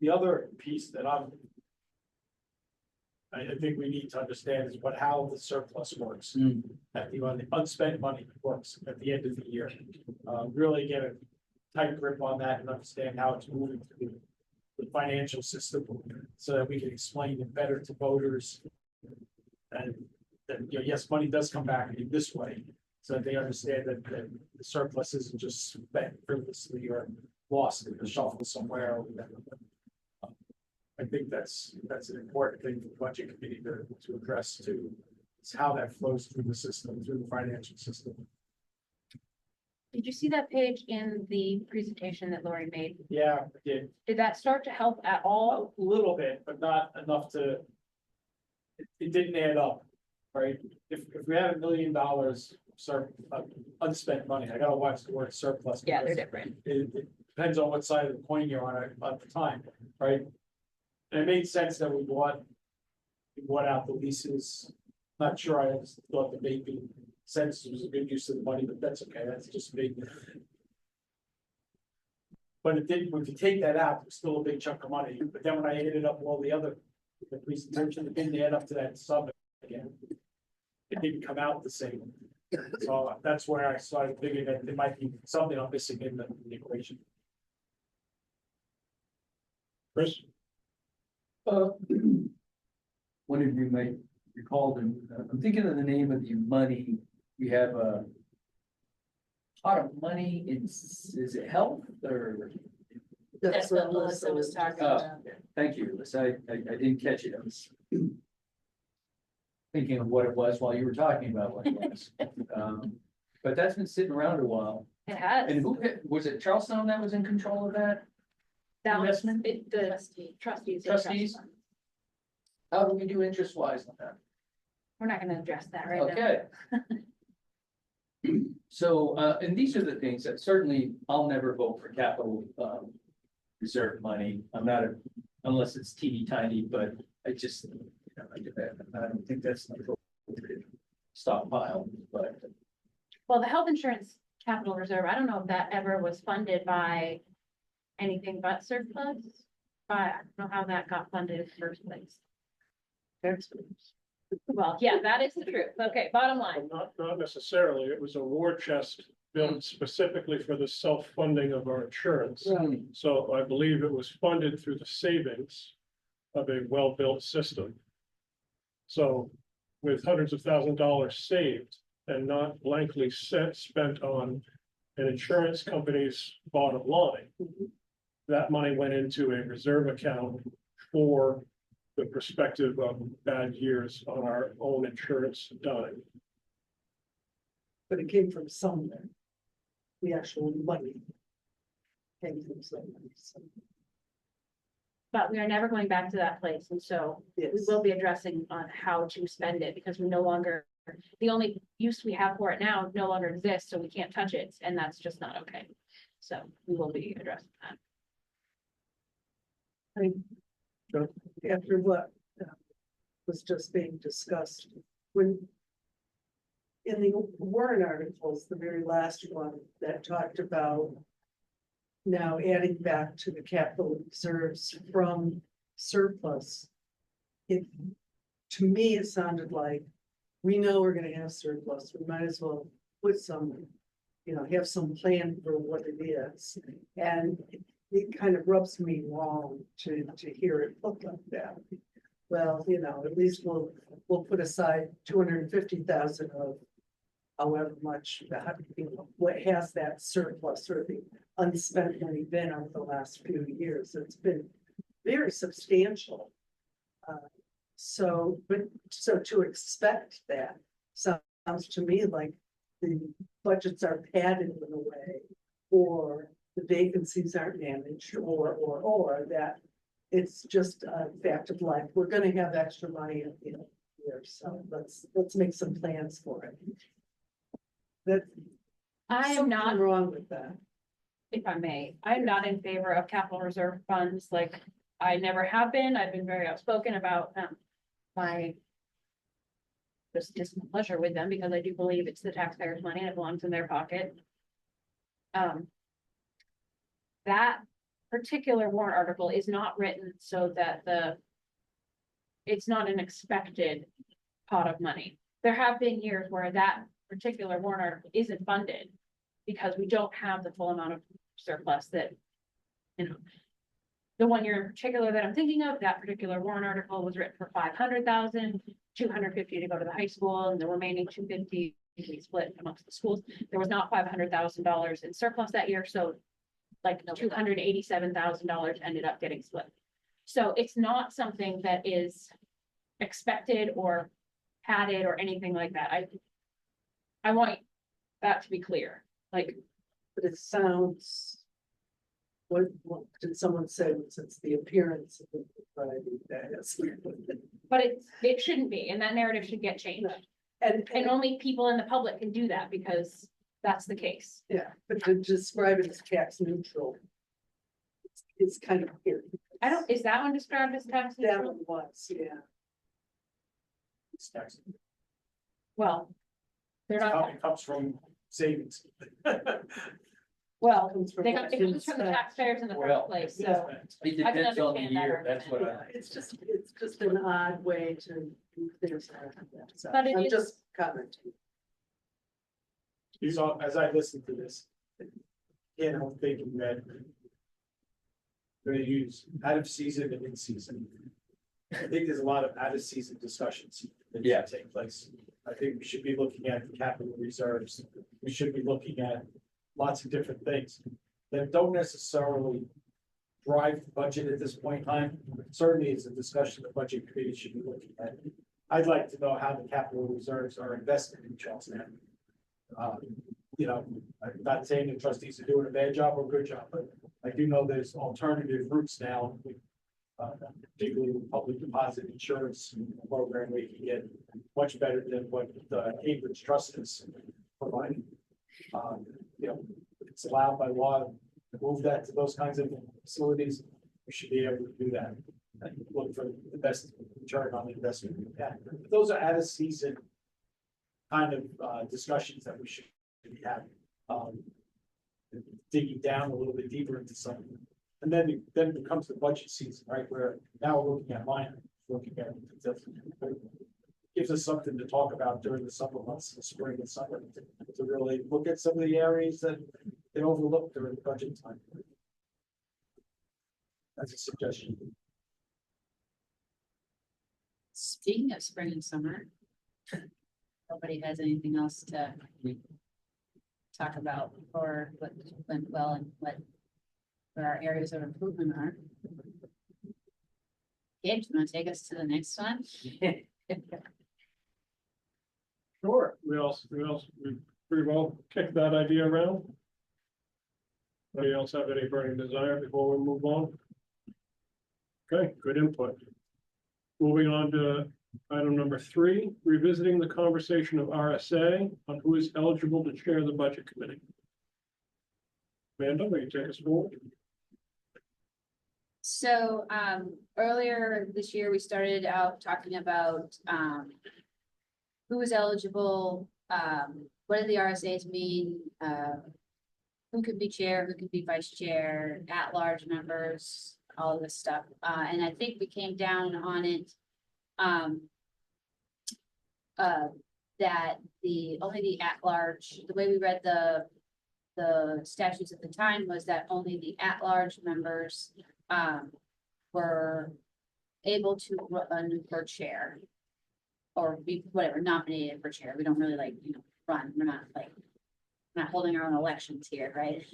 The other piece that I think we need to understand is how the surplus works. At the unspent money works at the end of the year. Really get a tight grip on that and understand how it's moving through the financial system, so that we can explain it better to voters. And that, yes, money does come back in this way, so that they understand that the surplus isn't just spent frivolously or lost in the shuffle somewhere or whatever. I I think that's an important thing for the budget committee to address too. Is how that flows through the system, through the financial system. Did you see that page in the presentation that Lori made? Yeah, I did. Did that start to help at all? A little bit, but not enough to. It didn't add up, right? If we had $1 million unspent money, I gotta watch the word surplus. Yeah, they're because different. it depends on what side of the coin you're on at the time, right? And it made sense that we bought out the leases. Not sure I thought the making sense was a good use of the money, but that's okay, that's just me. But it did, if you take that out, it's still a big chunk of money, but then when I added up all the presentation, it didn't add up to that sum again. It didn't come out the same. So that's where I started thinking that there might be something I'm missing in the equation. Chris? One of you might recall, I'm thinking of the name of the money. We have a pot of money. Is it health or? That's what Melissa was talking Oh. about. Thank you, Alyssa. I didn't catch it. I was thinking of what it was while you were talking about what it was. But that's been sitting around a while. It has. And who, was it Charlestown that was in control of that? That was investment? the trustees. Trustees? How do we do interest wise on that? We're not gonna address that right now. Okay. So, and these are the things that certainly I'll never vote for capital, reserve money. I'm not unless it's teeny tiny, but I just, I don't think that's an appropriate stockpile, but. Well, the health insurance capital reserve, I don't know if that ever was funded by anything but surplus. But I don't know how that got funded in the first place. Well, yeah, that is the truth. Okay, bottom line. Not necessarily. It was a war chest built specifically for the self-funding of our insurance. So I believe it was funded through the savings of a well-built system. So with hundreds of thousands of dollars saved and not blankly spent on an insurance company's bottom line, that money went into a reserve account for the perspective of bad years on our own insurance dime. But it came from somewhere. The actual money came from somewhere. So, But we are never going back to that place, and so we yes. will be addressing on how to spend it, because we no longer, the only use we have for it now no longer exists, so we can't touch it, and that's just not okay. So we will be addressing that. After what was just being discussed, when in the warrant articles, the very last one that talked about now adding back to the capital reserves from surplus, it, to me, it sounded like we know we're gonna have surplus, we might as well put some, have some plan for what it is. And it kind of rubs me wrong to hear it look like that. Well, at least we'll put aside 250,000 of however much, what has that surplus or the unspent money been over the last few years. It's been very substantial. So to expect that sounds to me like the budgets are padded in a way, or the vacancies aren't managed, or that it's just a fact of life. We're gonna have extra money at the end of the year, so let's make some plans for it. That I am something not, wrong with that. if I may, I'm not in favor of capital reserve funds, like I never have been. I've been very outspoken about my just displeasure with them, because I do believe it's the taxpayers' money and it belongs in their pocket. That particular warrant article is not written so that it's not an expected pot of money. There have been years where that particular warrant article isn't funded because we don't have the full amount of surplus that, the one year in particular that I'm thinking of, that particular warrant article was written for 500,000, 250 to go to the high school, and the remaining 250 to be split amongst the schools. There was not $500,000 in surplus that year, so like $287,000 ended up getting split. So it's not something that is expected or padded or anything like that. I want that to be clear, like, But it sounds. What did someone say, since the appearance of the Friday dais? but it shouldn't be, and that narrative should get changed. And only people in the public can do that because that's the case. yeah, but to describe it as tax neutral. It's kind of weird. Is that one described as tax That neutral? one was, yeah. It's tax. Well, they're not, It comes from savings. well, Comes from it what comes from the inspect. taxpayers in the Well, first place, so. It I can depends on the understand that year, that's what argument. I. It's just an odd way to do things. So But it I'm is- just commenting. So as I listen to this, again, I'm thinking that we're gonna use out of season and in season. I think there's a lot of out of season discussions that Yeah. should take place. I think we should be looking at the capital reserves. We should be looking at lots of different things that don't necessarily drive the budget at this point in time. Certainly, it's a discussion the budget committee should be looking at. I'd like to know how the capital reserves are invested in Charlestown. You know, I'm not saying the trustees are doing a bad job or a good job, but I do know there's alternative routes now. Particularly with public deposit insurance program, we can get much better than what the Cambridge Trust is providing. You know, it's allowed by law to move that to those kinds of facilities. We should be able to do that. And look for the best return on the investment we can. Those are out of season kind of discussions that we should be having. Digging down a little bit deeper into something. And then it becomes the budget season, right, where now we're looking at line, looking at. Gives us something to talk about during the summer months, the spring and summer, to really look at some of the areas that they overlooked during the budget time. That's a suggestion. Speaking of spring and summer. Nobody has anything else to talk about or what went well and what where our areas of improvement are. Gabe, do you want to take us to the next one? Sure, we pretty well kicked that idea around. Anybody else have any burning desire before we move on? Okay, good input. Moving on to item number 3, revisiting the conversation of RSA on who is eligible to chair the budget committee. Amanda, will you take us forward? So, earlier this year, we started out talking about, who was eligible, what did the RSAs mean? Who could be chair, who could be vice chair, at-large members, all of this stuff. And I think we came down on it, that only the at-large, the way we read the statutes at the time was that only the at-large members were able to run for chair or be whatever nominated for chair. We don't really run. We're not holding our own elections here, right?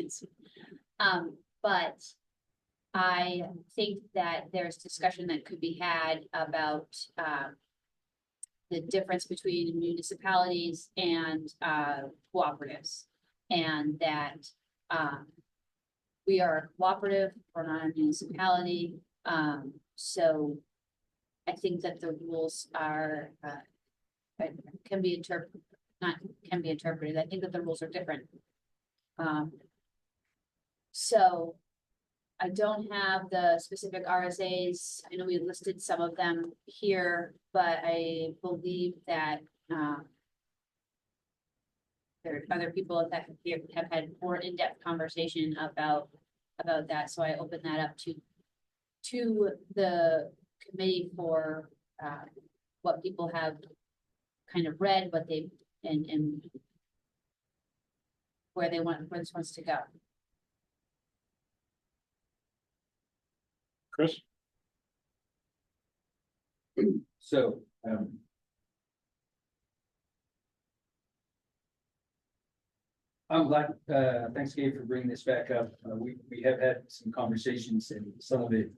But I think that there's discussion that could be had about the difference between municipalities and cooperatives, and that we are a cooperative, we're not a municipality. So I think that the rules are can be interpreted, I think that the rules are different. So I don't have the specific RSAs. I know we listed some of them here, but I believe that there are other people that have had more in-depth conversation about that. So I opened that up to the committee for what people have kind of read, what they and where this wants to go. Chris? So, I'm glad, thanks Gabe for bringing this back up. We have had some conversations and some of it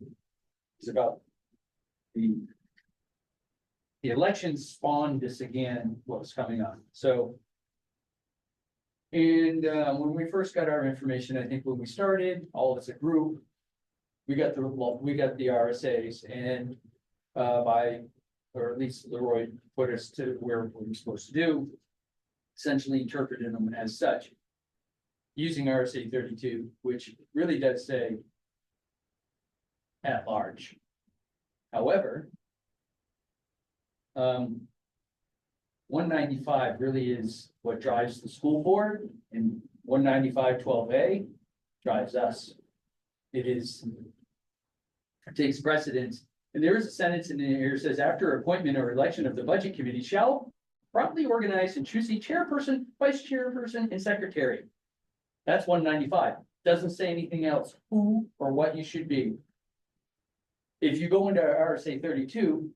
is about the elections spawned this again, what was coming up, so. And when we first got our information, I think when we started, all as a group. We got the RSAs and or at least Leroy put us to where we were supposed to do. Essentially interpreting them as such. Using RSA 32, which really does say. At large. However. 195 really is what drives the school board, and 195.12a drives us. It is. It takes precedence, and there is a sentence in here that says, after appointment or election of the budget committee shall properly organize and choose a chairperson, vice chairperson, and secretary. That's 195. Doesn't say anything else, who or what you should be. If you go into RSA 32.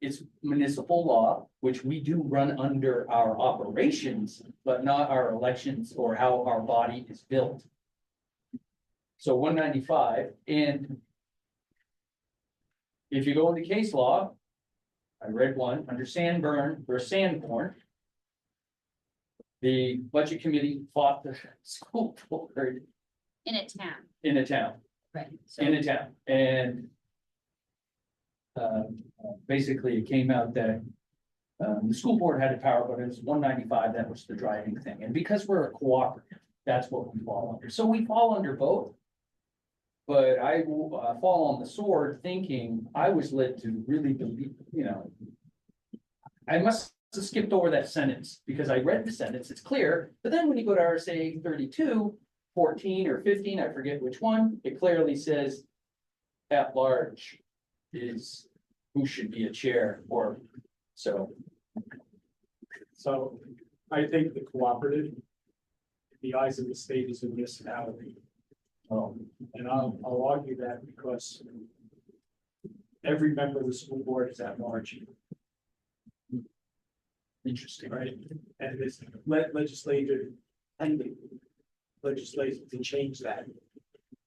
It's municipal law, which we do run under our operations, but not our elections or how our body is built. So 195, and if you go into case law, I read one under Sanborn or Sanborn. The budget committee fought the school board In a town, in a town, right? So in a town, and basically it came out that the school board had the power, but it was 195, that was the driving thing. And because we're a cooperative, that's what we fall under. So we fall under both. But I will fall on the sword thinking I was led to really believe, I must have skipped over that sentence because I read the sentence, it's clear. But then when you go to RSA 32, 14 or 15, I forget which one, it clearly says at large is who should be a chair or so. So I think the cooperative, in the eyes of the state, is a municipality. And I'll argue that because every member of the school board is at large. Interesting. Right, and this legislative to change that.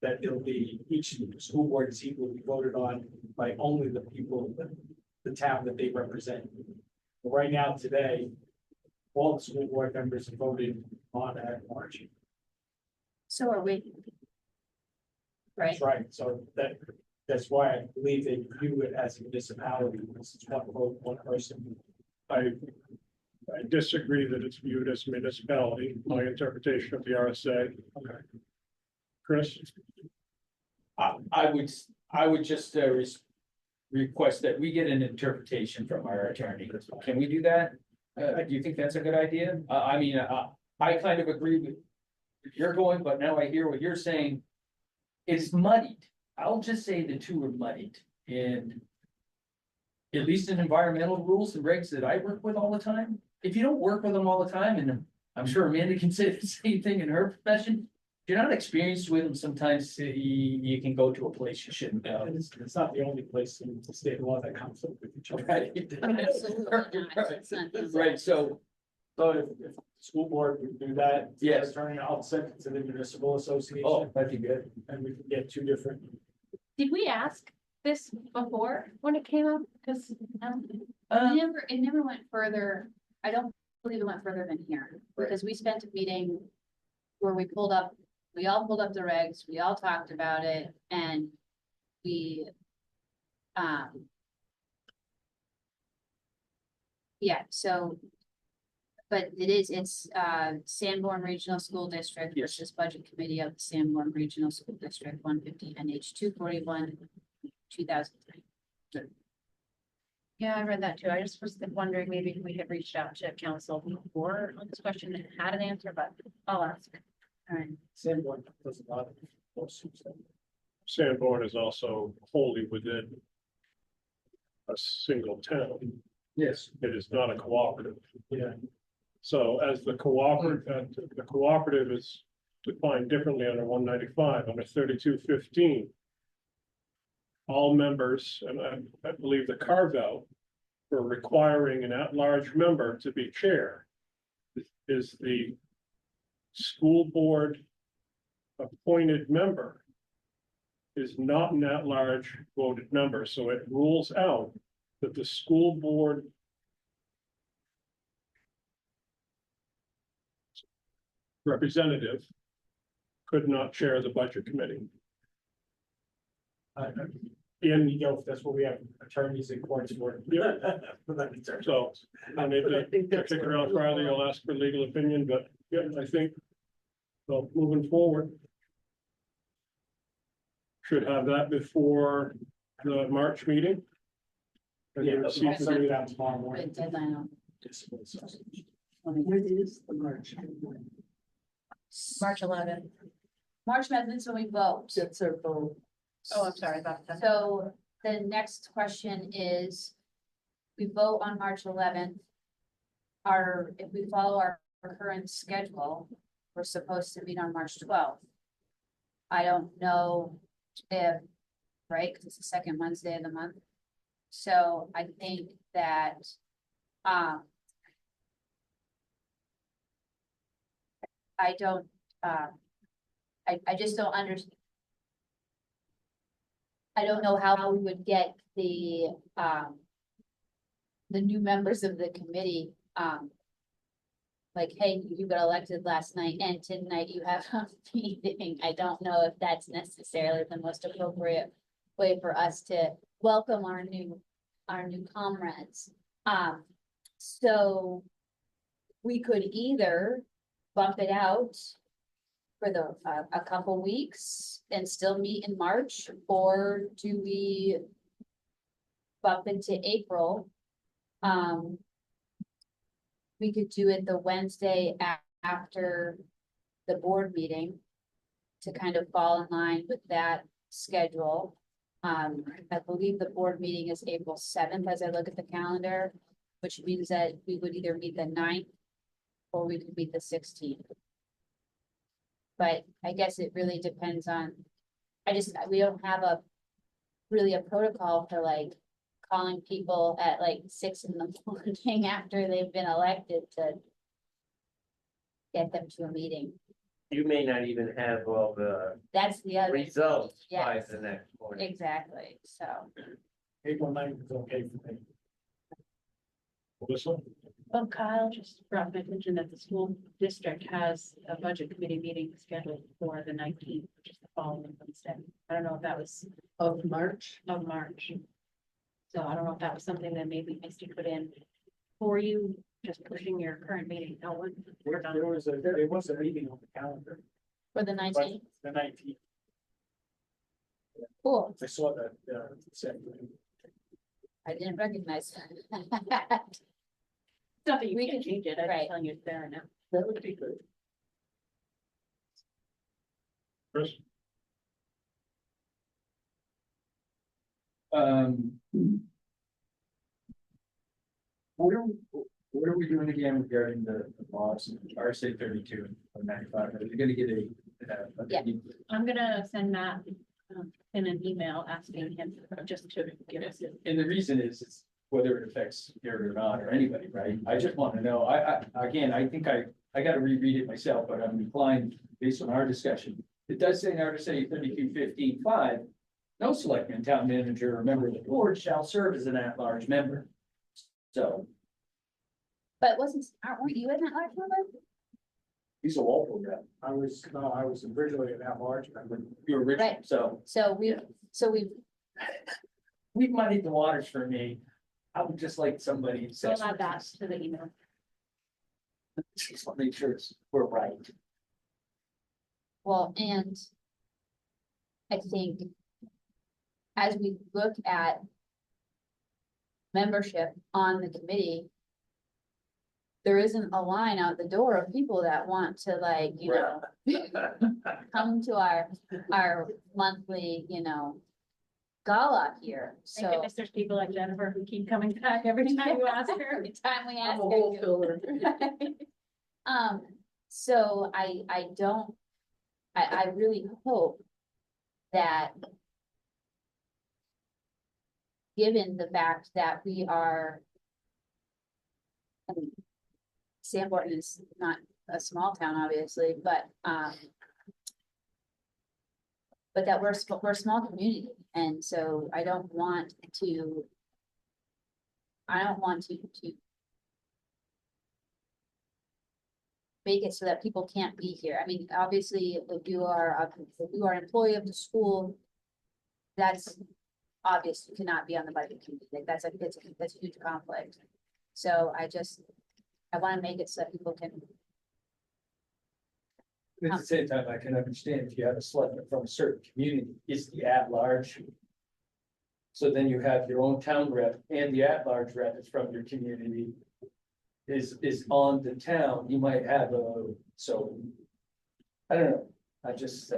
That it'll be, each school board seat will be voted on by only the people, the town that they represent. But right now, today, all the school board members are voted on at large. so are we. Right, That's right, so that's why I believe they view it as a municipality, this is one vote, one person. I disagree that it's viewed as municipality, my interpretation of the RSA. Okay. Chris? I would just request that we get an interpretation from our attorney. Can we do that? Do you think that's a good idea? I mean, I kind of agree with you're going, but now I hear what you're saying. It's muddied. I'll just say the two are muddied, and at least in environmental rules and regs that I work with all the time, if you don't work with them all the time, and I'm sure Amanda can say the same thing in her profession, if you're not experienced with them, sometimes you can go to a place you shouldn't go. And it's not the only place in the state law that comes up with each other. Right. absolutely not. It's not- Right, so, So if the school board would do that. Yes. Attorney, I'll send it to the municipal association. oh, that'd be good. And we can get two different. Did we ask this before when it came up? Because, It never went further, I don't believe it went further than here, because we spent a meeting where we all pulled up the regs, we all talked about it, and we, yeah, so, but it's Sanborn Regional School District Yes. versus Budget Committee of the Sanborn Regional School District, 150 NH 241, 2003. yeah, I read that too. I just was wondering, maybe if we had reached out to council before on this question and had an answer, but I'll ask. All right, Sanborn does a lot of lawsuits. Sanborn is also wholly within a single town. Yes. It is not a cooperative. Yeah. So as the cooperative is defined differently under 195, under 3215. All members, and I believe the carve out for requiring an at-large member to be chair is the school board appointed member is not an at-large voted member, so it rules out that the school board representative could not chair the budget committee. And you know, that's what we have attorneys in courts for. Yeah. For that concern. So, I mean, But I think to that's kick it what around we farther, you'll ask for legal opinion, but yeah, I think. So moving forward. Should have that before the March meeting. And Yeah, you'll see I'll send it out tomorrow Good morning. deadline on When is the March? March 11th. March Madness when we vote. That's our vote. Oh, I'm sorry about that. So the next question is, we vote on March 11th. If we follow our current schedule, we're supposed to meet on March 12th. I don't know if, right, because it's the second Wednesday of the month. So I think that, I don't, I just don't understand. I don't know how we would get the new members of the committee, like, hey, you got elected last night and tonight you have a meeting. I don't know if that's necessarily the most appropriate way for us to welcome our new comrades. So we could either bump it out for a couple weeks and still meet in March, or do we bump into April? We could do it the Wednesday after the board meeting to kind of fall in line with that schedule. I believe the board meeting is April 7th as I look at the calendar, which means that we would either meet the 9th or we could meet the 16th. But I guess it really depends on, we don't have really a protocol for like calling people at like 6 in the morning after they've been elected to get them to a meeting. You may not even have all the That's the other. results by Yes. the next morning. Exactly, so. April 9th is okay for me. Melissa? Well, Kyle just brought my attention that the school district has a budget committee meeting scheduled for the 19th, which is the following Wednesday. I don't know if that was Of March. of March. So I don't know if that was something that maybe Misty put in for you, just pushing your current meeting outward. There was a meeting on the calendar, For the but 19th, the 19th, cool, I saw that, said. I didn't recognize. Not that you We can can- change it, I'm right. just telling you it's there now. That would be good. Chris? What are we doing again regarding the laws, RSA 32 of 95? Are we gonna get a? Yeah. I'm gonna send Matt in an email asking him just to give us. And the reason is, it's whether it affects Gary or not, or anybody, right? I just want to know, again, I think I gotta reread it myself, but I'm inclined, based on our discussion. It does say in RSA 32-15-5, no selectman, town manager, or member of the board shall serve as an at-large member. So, But weren't you in that last one? he's a Walpole rep, I was originally an at-large member. you're original, Right. so So we've, we've muddied the waters for me. I would just like somebody to say. So I'll add that to the email. Just want to make sure we're right. well, and I think as we look at membership on the committee, there isn't a line out the door of people that want to like, come to our monthly, gala here, Thank so. goodness there's people like Jennifer who keep coming back every time you ask her. Every time we I'm ask a her. whole filler. So I really hope that given the fact that we are, I mean, Sanborn is not a small town, obviously, but, but that we're a small community, and so I don't want to. I don't want to make it so that people can't be here. I mean, obviously, if you are an employee of the school, that's obvious, you cannot be on the budget committee, like, that's a huge conflict. So I wanna make it so that people can, At the same time, I can understand if you have a selectman from a certain community, it's the at-large. So then you have your own town rep and the at-large rep is from your community. Is on the town, you might have so. I don't know, I just,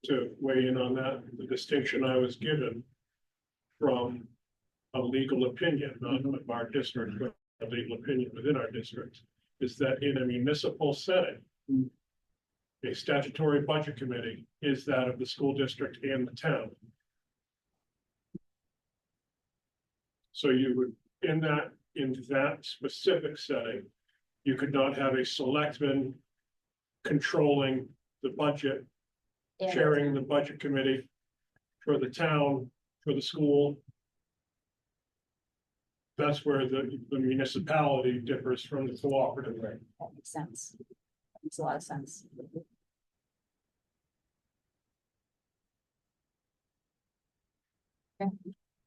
To weigh in on that, the distinction I was given from a legal opinion, not of our district, but a legal opinion within our district, is that in a municipal setting, a statutory budget committee is that of the school district and the town. So you would, in that specific setting, you could not have a selectman controlling the budget, yeah, chairing the budget committee for the town, for the school. That's where the municipality differs from the cooperative. that makes sense. Makes a lot of sense.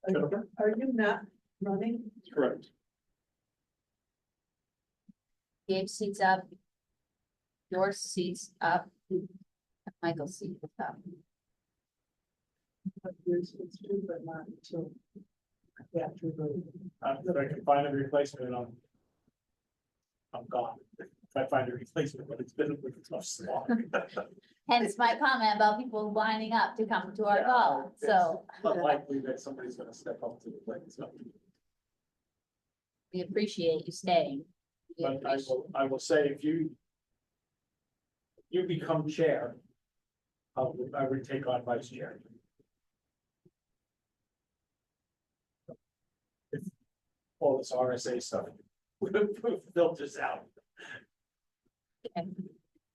Are you not running? Correct. Gabe's seat's up. Your seat's up. Michael's seat is up. You're supposed to, but not until. After the. If I can find a replacement, I'm gone. If I find a replacement, but it's been a tough slog. Hence my comment about people lining up to come to our call, so It's unlikely that somebody's gonna step up to the plate, so. we appreciate you staying. We But appreciate- I will say, if you become chair, I would take on vice chair. If all this RSA stuff filters out.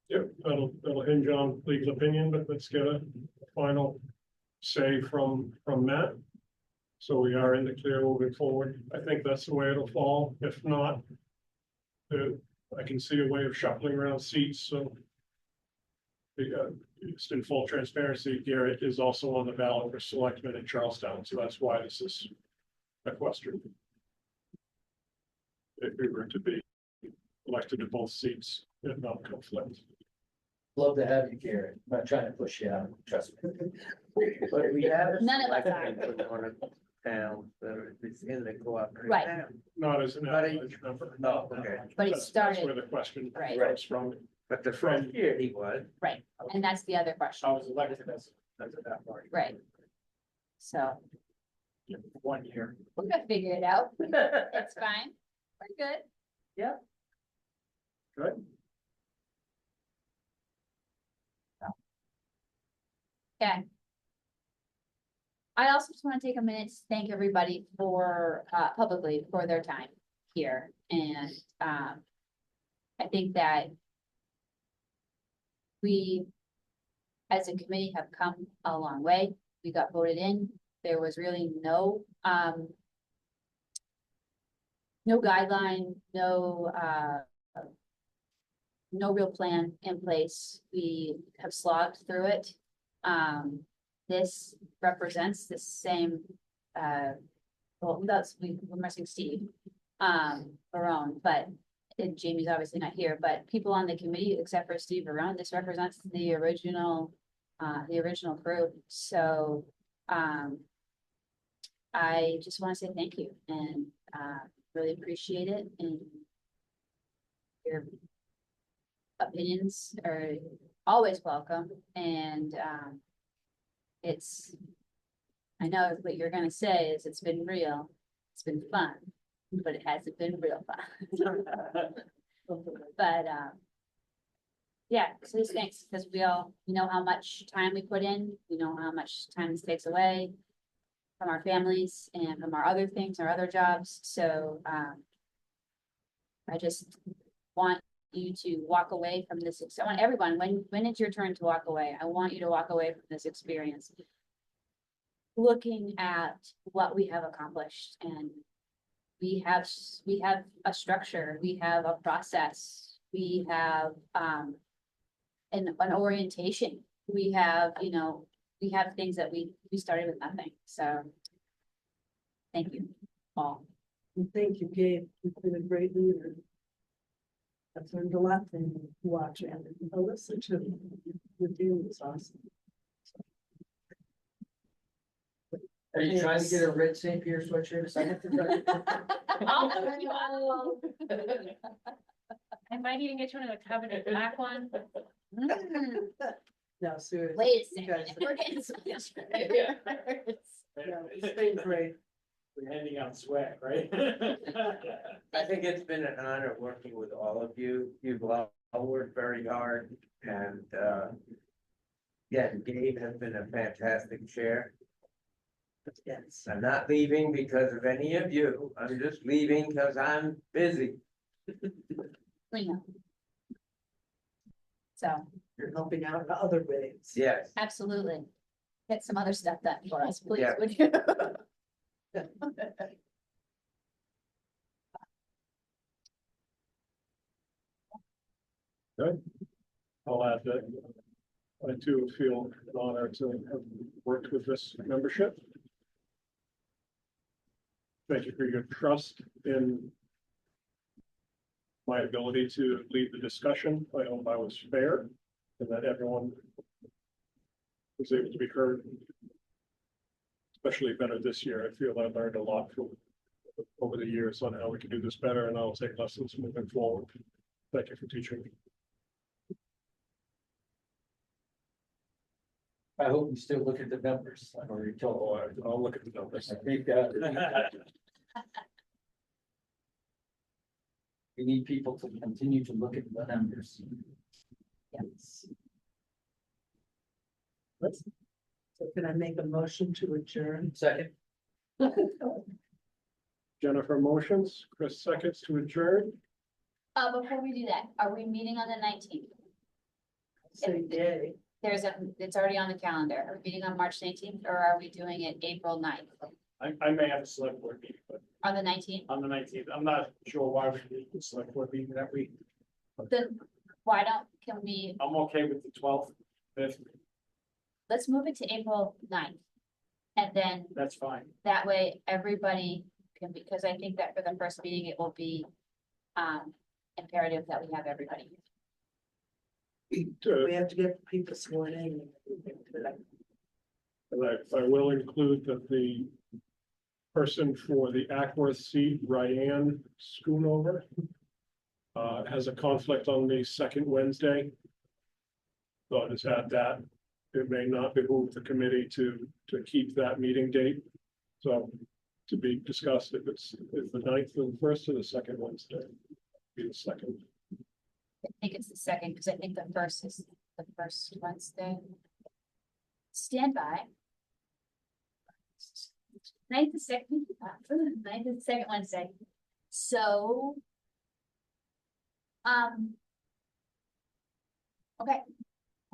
Yep, that'll hinge on legal opinion, but let's get a final say from Matt. So we are in the clear moving forward. I think that's the way it'll fall. If not, I can see a way of shuffling around seats, so. Just in full transparency, Garrett is also on the ballot for selectmen in Charlestown, so that's why this is a question. If we were to be elected to both seats, if not conflict. love to have you, Gary. I'm not trying to push you out, trust me. But we have. a None of us selectman from one of the towns that is in the cooperative. Right. town. Not as an But he- at-large member. No, okay, But he That's started, where the question right, comes from. but the first year he was. right, and that's the other I question, was elected as that party, right? So, 1 year. we're gonna figure it out, it's fine, we're good. Good. Okay. I also just want to take a minute to thank everybody for, publicly for their time here, and, I think that we, as a committee, have come a long way. We got voted in. There was really no guideline, no real plan in place. We have slogged through it. This represents the same, well, we're missing Steve, Barone, but and Jamie's obviously not here, but people on the committee, except for Steve Barone, this represents the original crew. So, I just want to say thank you and, really appreciate it, and your opinions are always welcome, and, I know what you're gonna say is it's been real, it's been fun, but it hasn't been real fun. But, yeah, so just thanks, because we know how much time we put in, we know how much time this takes away from our families and from our other things, our other jobs, so, I just want you to walk away from this, I want everyone, when it's your turn to walk away, I want you to walk away from this experience. Looking at what we have accomplished, and we have a structure, we have a process, we have, an orientation, we have, we have things that we started with nothing, so. Thank you all. And thank you, Gabe. You've been a great leader. I've learned a lot from you watching and listen to. Your team was awesome. Are you trying to get a red St. Pierre sweatshirt? I might even get you one of the coveted black one. No, seriously. Wait a you second, guys- we're getting some. No, it's been great. We're handing out swag, right? I think it's been an honor working with all of you. You've all worked very hard and, yeah, Gabe has been a fantastic chair. Yes. I'm not leaving because of any of you. I'm just leaving because I'm busy. Clean up. So, You're helping out in other ways. Yes. absolutely. Get some other stuff done for us, please, Yeah. would you? I'll add that I too feel honored to have worked with this membership. Thank you for your trust in my ability to lead the discussion. I hope I was fair and that everyone was able to be heard. Especially better this year. I feel I learned a lot from over the years on how we can do this better, and I'll take lessons moving forward. Thank you for teaching me. I hope you still look at the numbers. I've already told. Oh, I'll look at the numbers. I think we need people to continue to look at the numbers. Yes. So can I make a motion to adjourn? Second. Jennifer motions, Chris seconds to adjourn. Before we do that, are we meeting on the 19th? Say yay. It's already on the calendar. Are we meeting on March 19th, or are we doing it April 9th? I may have a select board meeting, but On the 19th? on the 19th, I'm not sure why we need the select board meeting that week. Then why can we, I'm okay with the 12th, 5th, let's move it to April 9th. And then that's fine. that way everybody can, because I think that for the first meeting, it will be imperative that we have everybody. We have to get people sworn in. And I will include that the person for the Ackworth seat, Ryan Schoonover, has a conflict on the second Wednesday. So I'll just add that. It may not behoove the committee to keep that meeting date. So to be discussed if it's the 9th or the 1st or the second Wednesday. Be the second. I think it's the second, because I think the first is the first Wednesday. Stand by. 9th is second, 9th is the second Wednesday. So. Okay,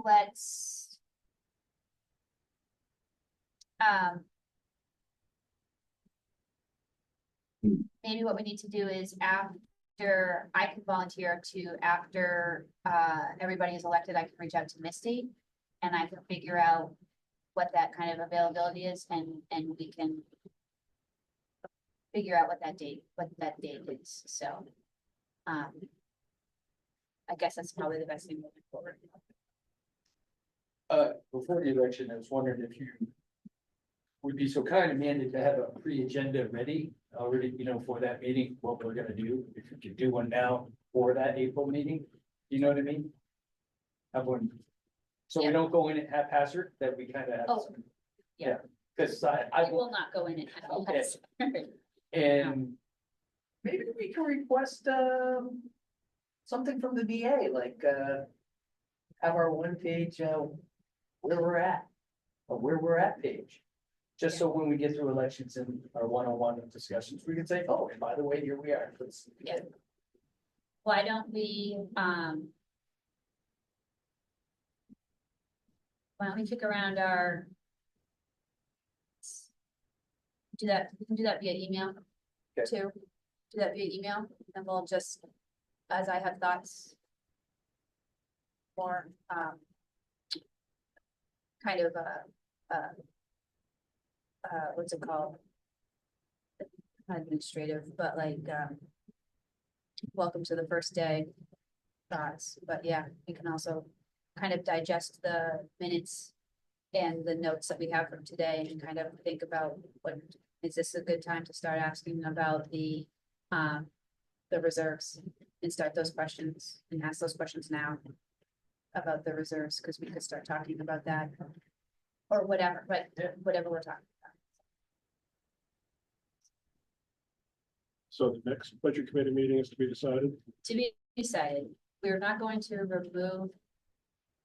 let's. Maybe what we need to do is after I can volunteer after everybody is elected, I can reach out to Misty. And I can figure out what that kind of availability is and we can. Figure out what that date is, so. I guess that's probably the best thing moving forward. Before the election, I was wondering if you would be so kind, Amanda, to have a pre-agenda ready already, for that meeting, what we're gonna do. If you could do one now for that April meeting, you know what I mean? Have one, so we Yeah. don't go in at haphazard, that we kind of have. Oh, yeah. Cause I I will not go in it. Okay. And maybe we can request, something from the VA, like, have our one page, where we're at. A where we're at page. Just so when we get through elections and our one-on-one discussions, we can say, oh, and by the way, here we are. Let's- Yeah. why don't we, why don't we kick around our do that, we can do that via email Okay. too. Do that via email, and we'll just, as I have thoughts. More, kind of, what's it called? Not administrative, but like, welcome to the first day thoughts, but yeah, we can also kind of digest the minutes and the notes that we have from today and kind of think about what, is this a good time to start asking about the reserves and start those questions and ask those questions now about the reserves, because we could start talking about that or whatever, but whatever we're talking about. So the next budget committee meeting is to be decided. To be decided, we're not going to remove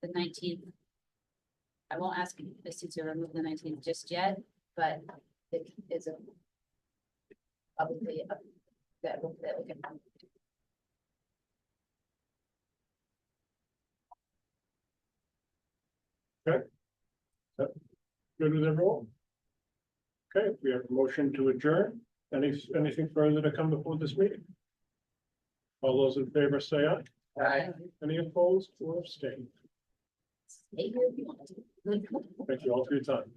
the 19th. I won't ask Misty to remove the 19th just yet, but it is a probably that we can. Good with everyone? Okay, we have a motion to adjourn. Anything further to come before this meeting? All those in favor say aye. Aye. Any opposed or abstained? Stay here if you want to. Thank you all for your time.